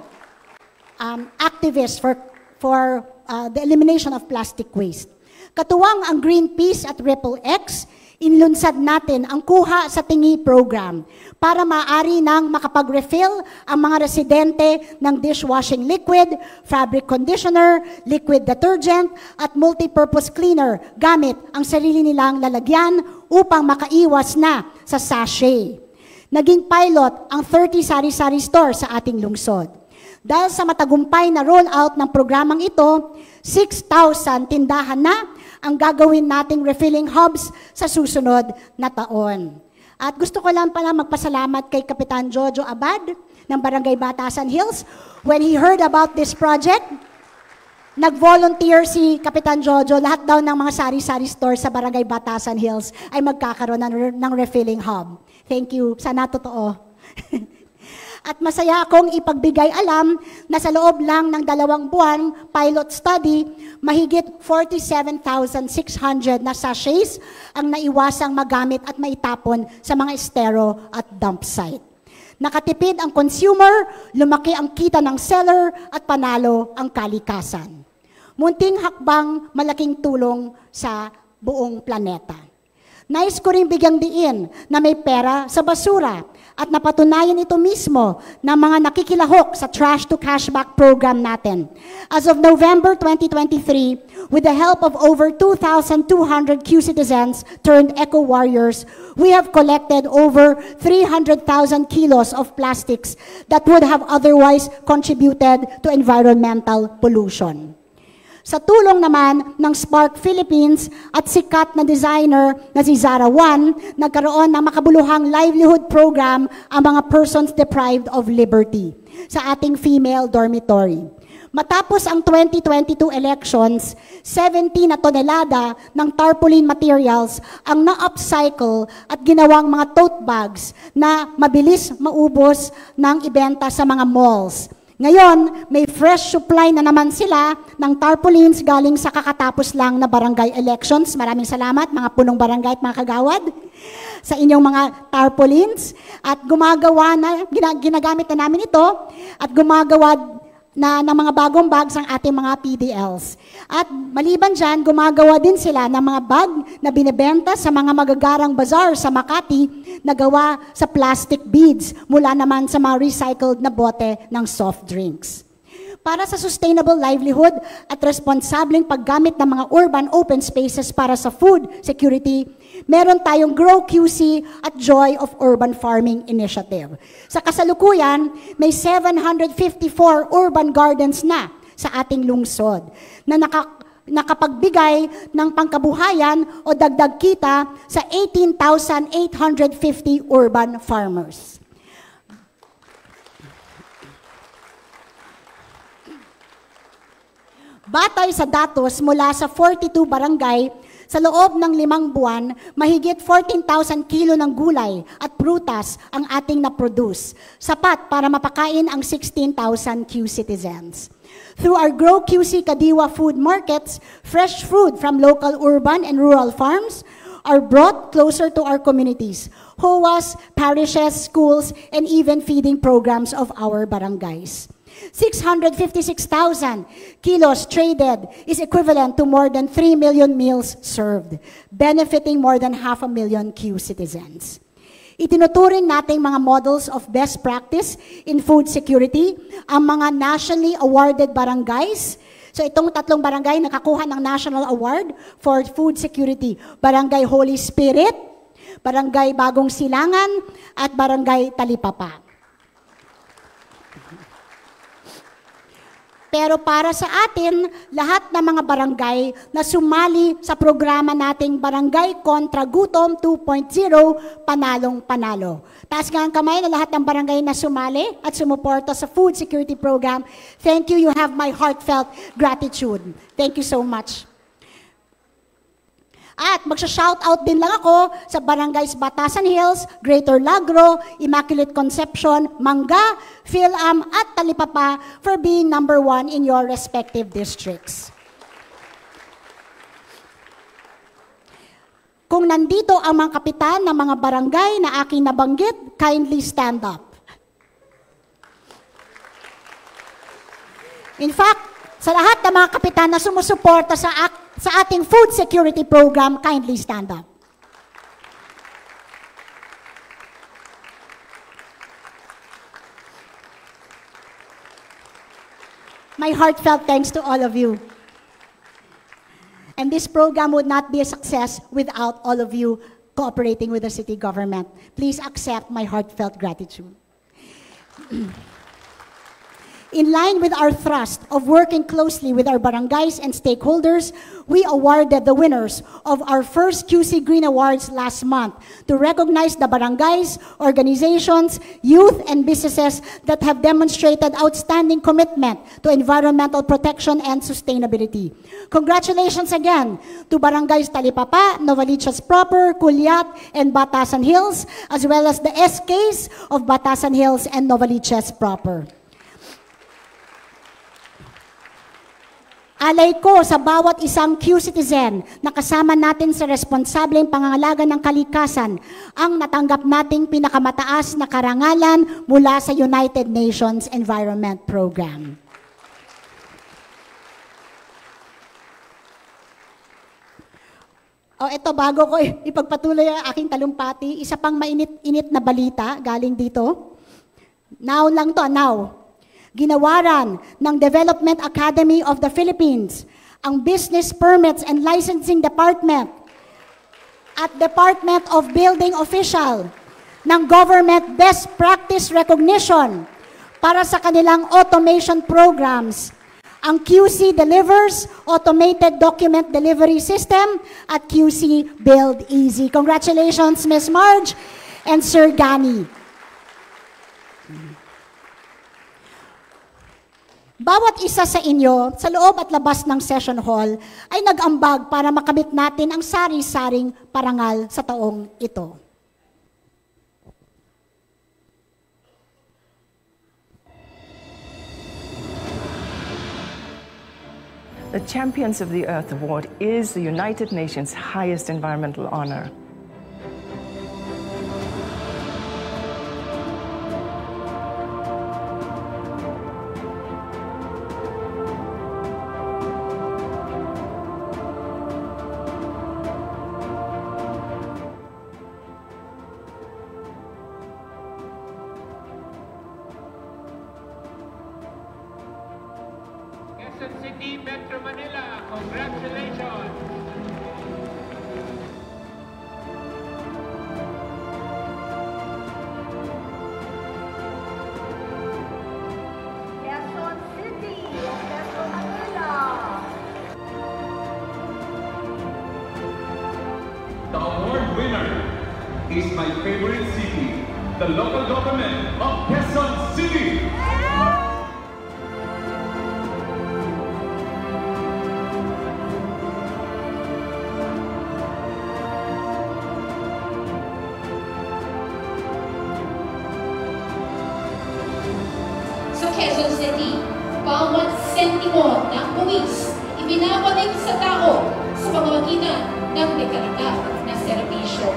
activist for the elimination of plastic waste. Katuwang ang Greenpeace at Ripple X, inlunsad natin ang Kuha sa Tingi program para maaari nang makapag-refill ang mga residente ng dishwashing liquid, fabric conditioner, liquid detergent, at multipurpose cleaner gamit ang sarili nilang lalagyan upang makaiwas na sa sachet. Naging pilot ang 30 sari-sari store sa ating lungsod. Dahil sa matagumpay na rollout ng programang ito, 6,000 tindahan na ang gagawin nating refilling hubs sa susunod na taon. At gusto ko lang pala magpasalamat kay Kapitan Jojo Abad ng Barangay Batasan Hills. When he heard about this project, nag-volunteer si Kapitan Jojo, lahat daw ng mga sari-sari store sa Barangay Batasan Hills ay magkakaroon ng refilling hub. Thank you. Sana totoo. At masaya akong ipagbigay alam na sa loob lang ng 2 buwan pilot study, mahigit 47,600 na sachets ang naiwasang magamit at maitapon sa mga estero at dump site. Nakatipid ang consumer, lumaki ang kita ng seller at panalo ang kalikasan. Munting hakbang, malaking tulong sa buong planeta. Nais ko rin bigyang diin na may pera sa basura at napatunayan ito mismo ng mga nakikilahok sa Trash to Cashback program natin. As of November 2023, with the help of over 2,200 Q citizens turned eco-warriors, we have collected over 300,000 kilos of plastics that would have otherwise contributed to environmental pollution. Sa tulong naman ng Spark Philippines at sikat na designer na si Zara One, nagkaroon ng makabuluhang livelihood program ang mga persons deprived of liberty sa ating female dormitory. Matapos ang 2022 elections, 70 na tonelada ng tarpaulin materials ang na-upcycle at ginawang mga tote bags na mabilis maubos ng ibenta sa mga malls. Ngayon, may fresh supply na naman sila ng tarpaulins galing sa kakatapos lang na barangay elections. Maraming salamat mga punong barangay at mga kagawad sa inyong mga tarpaulins. At ginagamit na namin ito at gumagawa na ng mga bagong bags ang ating mga PDLs. At maliban dyan, gumagawa din sila ng mga bag na binibenta sa mga magagarang bazaar sa Makati na gawa sa plastic beads mula naman sa mga recycled na bote ng soft drinks. Para sa sustainable livelihood at responsableng paggamit ng mga urban open spaces para sa food security, meron tayong Grow QC at Joy of Urban Farming Initiative. Sa kasalukuyan, may 754 urban gardens na sa ating lungsod na nakapagbigay ng pangkabuhayan o dagdag kita sa 18,850 urban farmers. Batay sa datos mula sa 42 barangay, sa loob ng 5 buwan, mahigit 14,000 kilo ng gulay at prutas ang ating na-produce, sapat para mapakain ang 16,000 Q citizens. Through our Grow QC Kadiwa food markets, fresh food from local urban and rural farms are brought closer to our communities, HOAs, parishes, schools, and even feeding programs of our barangays. 656,000 kilos traded is equivalent to more than 3 million meals served, benefiting more than 500,000 Q citizens. Itinuturing nating mga models of best practice in food security ang mga nationally awarded barangays. So itong 3 barangay nakakuha ng National Award for Food Security, Barangay Holy Spirit, Barangay Bagong Silangan, at Barangay Talipapa. Pero para sa atin, lahat ng mga barangay na sumali sa programa nating Barangay Kontra Gutom 2.0, panalong-panalo. Taas nga ang kamay na lahat ng barangay na sumali at sumuporta sa food security program. Thank you. You have my heartfelt gratitude. Thank you so much. At magsha-shoutout din lang ako sa Barangays Batasan Hills, Greater Lagro, Immaculate Conception, Manga, Philam at Talipapa for being number 1 in your respective districts. Kung nandito ang mga kapitan ng mga barangay na aking nabanggit, kindly stand up. In fact, sa lahat ng mga kapitan na sumusuporta sa ating food security program, kindly stand up. My heartfelt thanks to all of you. And this program would not be a success without all of you cooperating with the city government. Please accept my heartfelt gratitude. In line with our thrust of working closely with our barangays and stakeholders, we awarded the winners of our first QC Green Awards last month to recognize the barangays, organizations, youth, and businesses that have demonstrated outstanding commitment to environmental protection and sustainability. Congratulations again to Barangays Talipapa, Novaliches Proper, Culiat, and Batasan Hills, as well as the SKs of Batasan Hills and Novaliches Proper. Alay ko sa bawat isang Q-citizen na kasama natin sa responsableng pangangalaga ng kalikasan ang natanggap nating pinakamataas na karangalan mula sa United Nations Environment Program. Ito bago ko ipagpatuloy ang aking talumpati, isa pang mainit-init na balita galing dito. Now lang to, now. Ginawaran ng Development Academy of the Philippines ang Business Permits and Licensing Department at Department of Building Official ng Government Best Practice Recognition para sa kanilang automation programs, ang QC Delivers Automated Document Delivery System at QC Build Easy. Congratulations, Ms. Marge and Sir Gani. Bawat isa sa inyo, sa loob at labas ng session hall, ay nag-ambag para makamit natin ang sari-saring parangal sa taong ito. The Champions of the Earth Award is the United Nations' highest environmental honor. Quezon City, Metro Manila, congratulations! Quezon City, Metro Manila. The award winner is my favorite city, the local government of Quezon City. Sa Quezon City, bawat sentimo ng buwis ibinabalik sa tao sa pamamagitan ng dekalidad na serbisyo.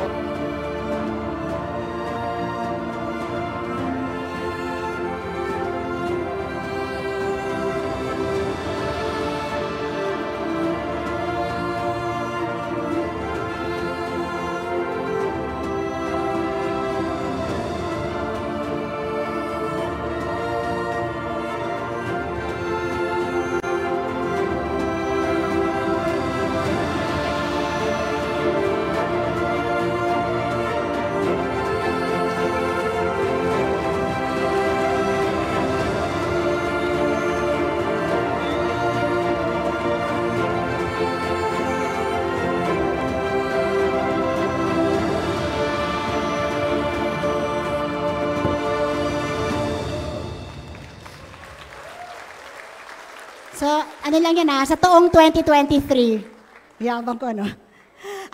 So, ano lang yan sa taong 2023. Yabang ko, no?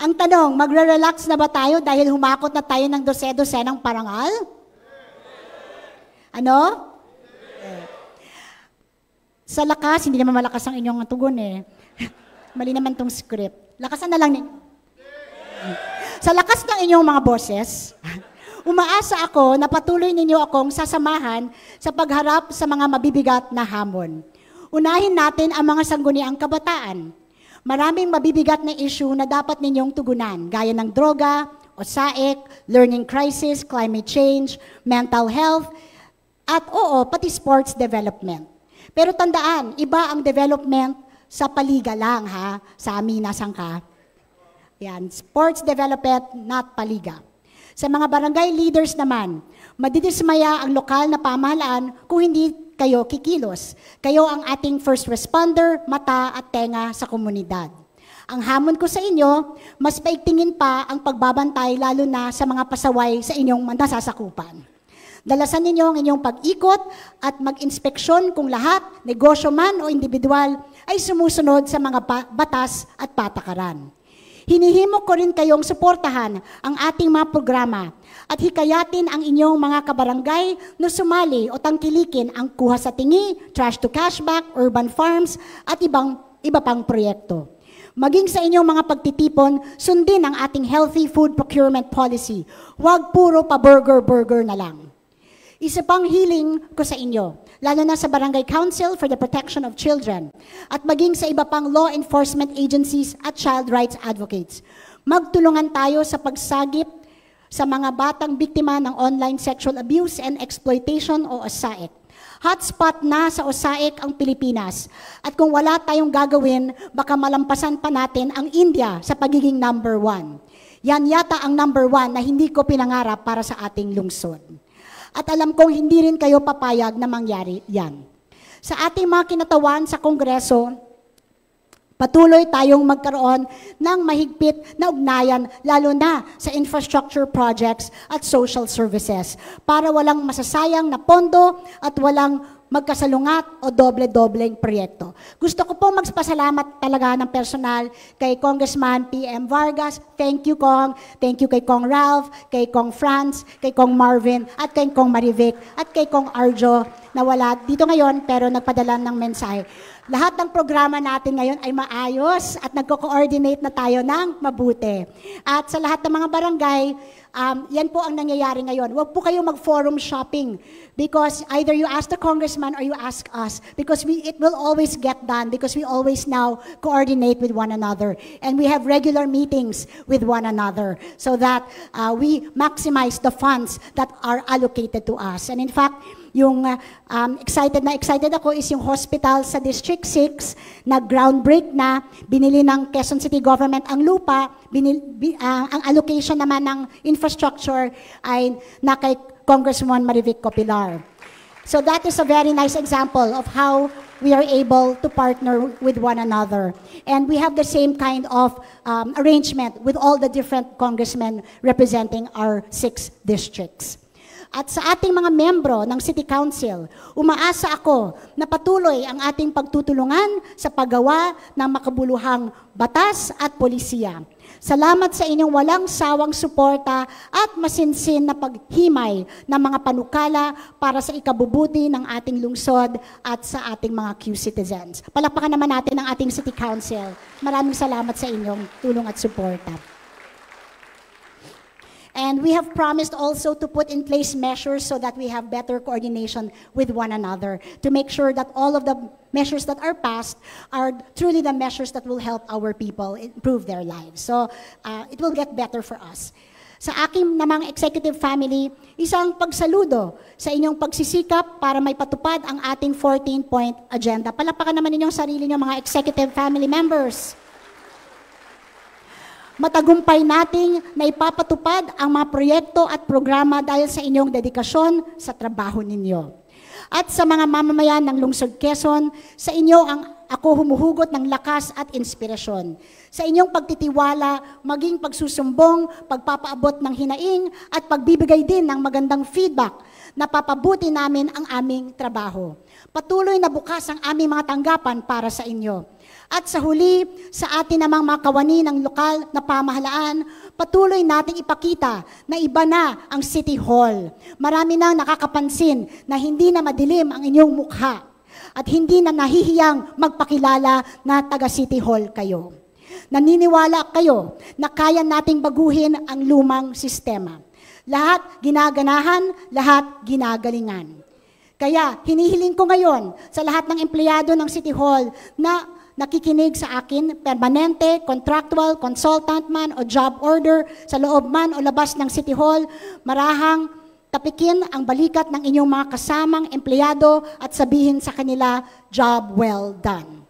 Ang tanong, magre-relax na ba tayo dahil humakot na tayo ng dose-dosenang parangal? Ano? Sa lakas, hindi naman malakas ang inyong tugon eh. Mali naman tong script. Lakasan na lang Sa lakas ng inyong mga boses, umaasa ako na patuloy ninyo akong sasamahan sa pagharap sa mga mabibigat na hamon. Unahin natin ang mga sangguniang kabataan. Maraming mabibigat na issue na dapat ninyong tugunan, gaya ng droga, OSAIC, learning crisis, climate change, mental health, at pati sports development. Pero tandaan, iba ang development sa paliga lang ha, sa amin nasangka. Yan, sports development, not paliga. Sa mga barangay leaders naman, madidismaya ang lokal na pamahalaan kung hindi kayo kikilos. Kayo ang ating first responder, mata at tenga sa komunidad. Ang hamon ko sa inyo, mas paigtingin pa ang pagbabantay lalo na sa mga pasaway sa inyong nasasakupan. Dalasan ninyo ang inyong pag-ikot at mag-inspeksyon kung lahat, negosyo man o individual, ay sumusunod sa mga batas at patakaran. Hinihimok ko rin kayong suportahan ang ating mga programa at hikayatin ang inyong mga kabarangay na sumali o tangkilikin ang Kuha sa Tingi, Trash to Cashback, Urban Farms at iba pang proyekto. Maging sa inyong mga pagtitipon, sundin ang ating healthy food procurement policy. Huwag puro pa-burger-burger na lang. Isa pang hiling ko sa inyo, lalo na sa Barangay Council for the Protection of Children at maging sa iba pang law enforcement agencies at child rights advocates. Magtulungan tayo sa pagsagip sa mga batang biktima ng online sexual abuse and exploitation o OSAIC. Hotspot na sa OSAIC ang Pilipinas. At kung wala tayong gagawin, baka malampasan pa natin ang India sa pagiging number 1. Yan yata ang number 1 na hindi ko pinangarap para sa ating lungsod. At alam kong hindi rin kayo papayag na mangyari yan. Sa ating mga kinatawan sa Kongreso, patuloy tayong magkaroon ng mahigpit na ugnayan lalo na sa infrastructure projects at social services para walang masasayang na pondo at walang magkasalungat o doble-dobleng proyekto. Gusto ko po magpasalamat talaga ng personal kay Congressman PM Vargas. Thank you, Kong. Thank you kay Kong Ralph, kay Kong Franz, kay Kong Marvin, at kay Kong Marivic, at kay Kong Arjo na wala dito ngayon pero nagpadala ng mensahe. Lahat ng programa natin ngayon ay maayos at nagko-coordinate na tayo ng mabuti. At sa lahat ng mga barangay, yan po ang nangyayari ngayon. Huwag po kayong mag-forum shopping because either you ask the congressman or you ask us because it will always get done because we always now coordinate with one another and we have regular meetings with one another so that we maximize the funds that are allocated to us. And in fact, yung excited ako is yung hospital sa District 6 na groundbreak na, binili ng Quezon City Government ang lupa, ang allocation naman ng infrastructure ay na kay Congresswoman Marivic Copilar. So that is a very nice example of how we are able to partner with one another. And we have the same kind of arrangement with all the different congressmen representing our 6 districts. At sa ating mga membro ng City Council, umaasa ako na patuloy ang ating pagtutulungan sa paggawa ng makabuluhang batas at polisiya. Salamat sa inyong walang sawang suporta at masinsin na paghimay ng mga panukala para sa ikabubuti ng ating lungsod at sa ating mga Q-citizens. Palakpakan naman natin ang ating City Council. Maraming salamat sa inyong tulong at suporta. And we have promised also to put in place measures so that we have better coordination with one another to make sure that all of the measures that are passed are truly the measures that will help our people improve their lives. So it will get better for us. Sa aking namang executive family, isang pagsaludo sa inyong pagsisikap para may patupad ang ating 14-point agenda. Palakpakan naman ninyong sarili niyo mga executive family members. Matagumpay nating na ipapatupad ang mga proyekto at programa dahil sa inyong dedikasyon sa trabaho ninyo. At sa mga mamamayan ng Lungsod Quezon, sa inyo ako humuhugot ng lakas at inspirasyon. Sa inyong pagtitiwala, maging pagsusumbong, pagpapaabot ng hinaing, at pagbibigay din ng magandang feedback na papabuti namin ang aming trabaho. Patuloy na bukas ang aming mga tanggapan para sa inyo. At sa huli, sa atin namang mga kawani ng lokal na pamahalaan, patuloy nating ipakita na iba na ang City Hall. Marami nang nakakapansin na hindi na madilim ang inyong mukha at hindi na nahihiyang magpakilala na taga City Hall kayo. Naniniwala kayo na kaya nating baguhin ang lumang sistema. Lahat ginaganahan, lahat ginagalingan. Kaya hinihiling ko ngayon sa lahat ng empleyado ng City Hall na nakikinig sa akin, permanente, contractual, consultant man o job order sa loob man o labas ng City Hall, marahang tapikin ang balikat ng inyong mga kasamang empleyado at sabihin sa kanila, job well done.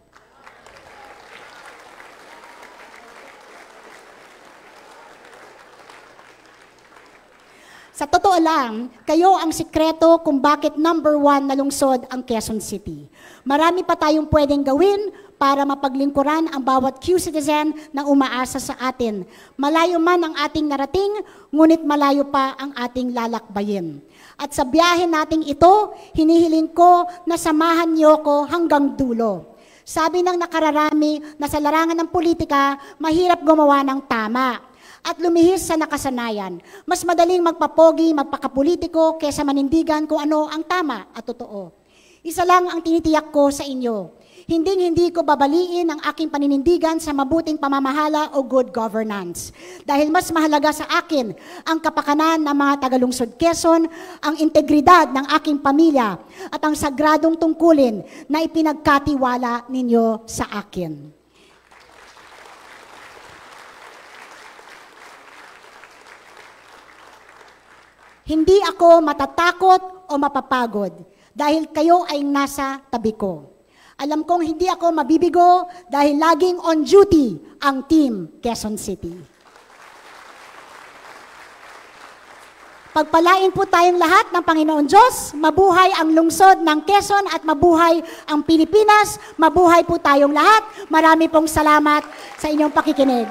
Sa totoo lang, kayo ang sikreto kung bakit number 1 na lungsod ang Quezon City. Marami pa tayong pwedeng gawin para mapaglingkuran ang bawat Q-citizen na umaasa sa atin. Malayo man ang ating narating, ngunit malayo pa ang ating lalakbayin. At sa biyahe nating ito, hinihiling ko na samahan niyo ko hanggang dulo. Sabi ng nakararami na sa larangan ng politika, mahirap gumawa ng tama at lumihis sa nakasanayan. Mas madaling magpapogi, magpakapolitiko, kesa manindigan kung ano ang tama at totoo. Isa lang ang tinitiyak ko sa inyo. Hindi ko babaliin ang aking paninindigan sa mabuting pamamahala o good governance. Dahil mas mahalaga sa akin ang kapakanan ng mga tagalungsod Quezon, ang integridad ng aking pamilya, at ang sagradong tungkulin na ipinagkatiwala ninyo sa akin. Hindi ako matatakot o mapapagod dahil kayo ay nasa tabi ko. Alam kong hindi ako mabibigo dahil laging on duty ang Team Quezon City. Pagpalain po tayong lahat ng Panginoon Diyos, mabuhay ang lungsod ng Quezon at mabuhay ang Pilipinas, mabuhay po tayong lahat. Marami pong salamat sa inyong pakikinig.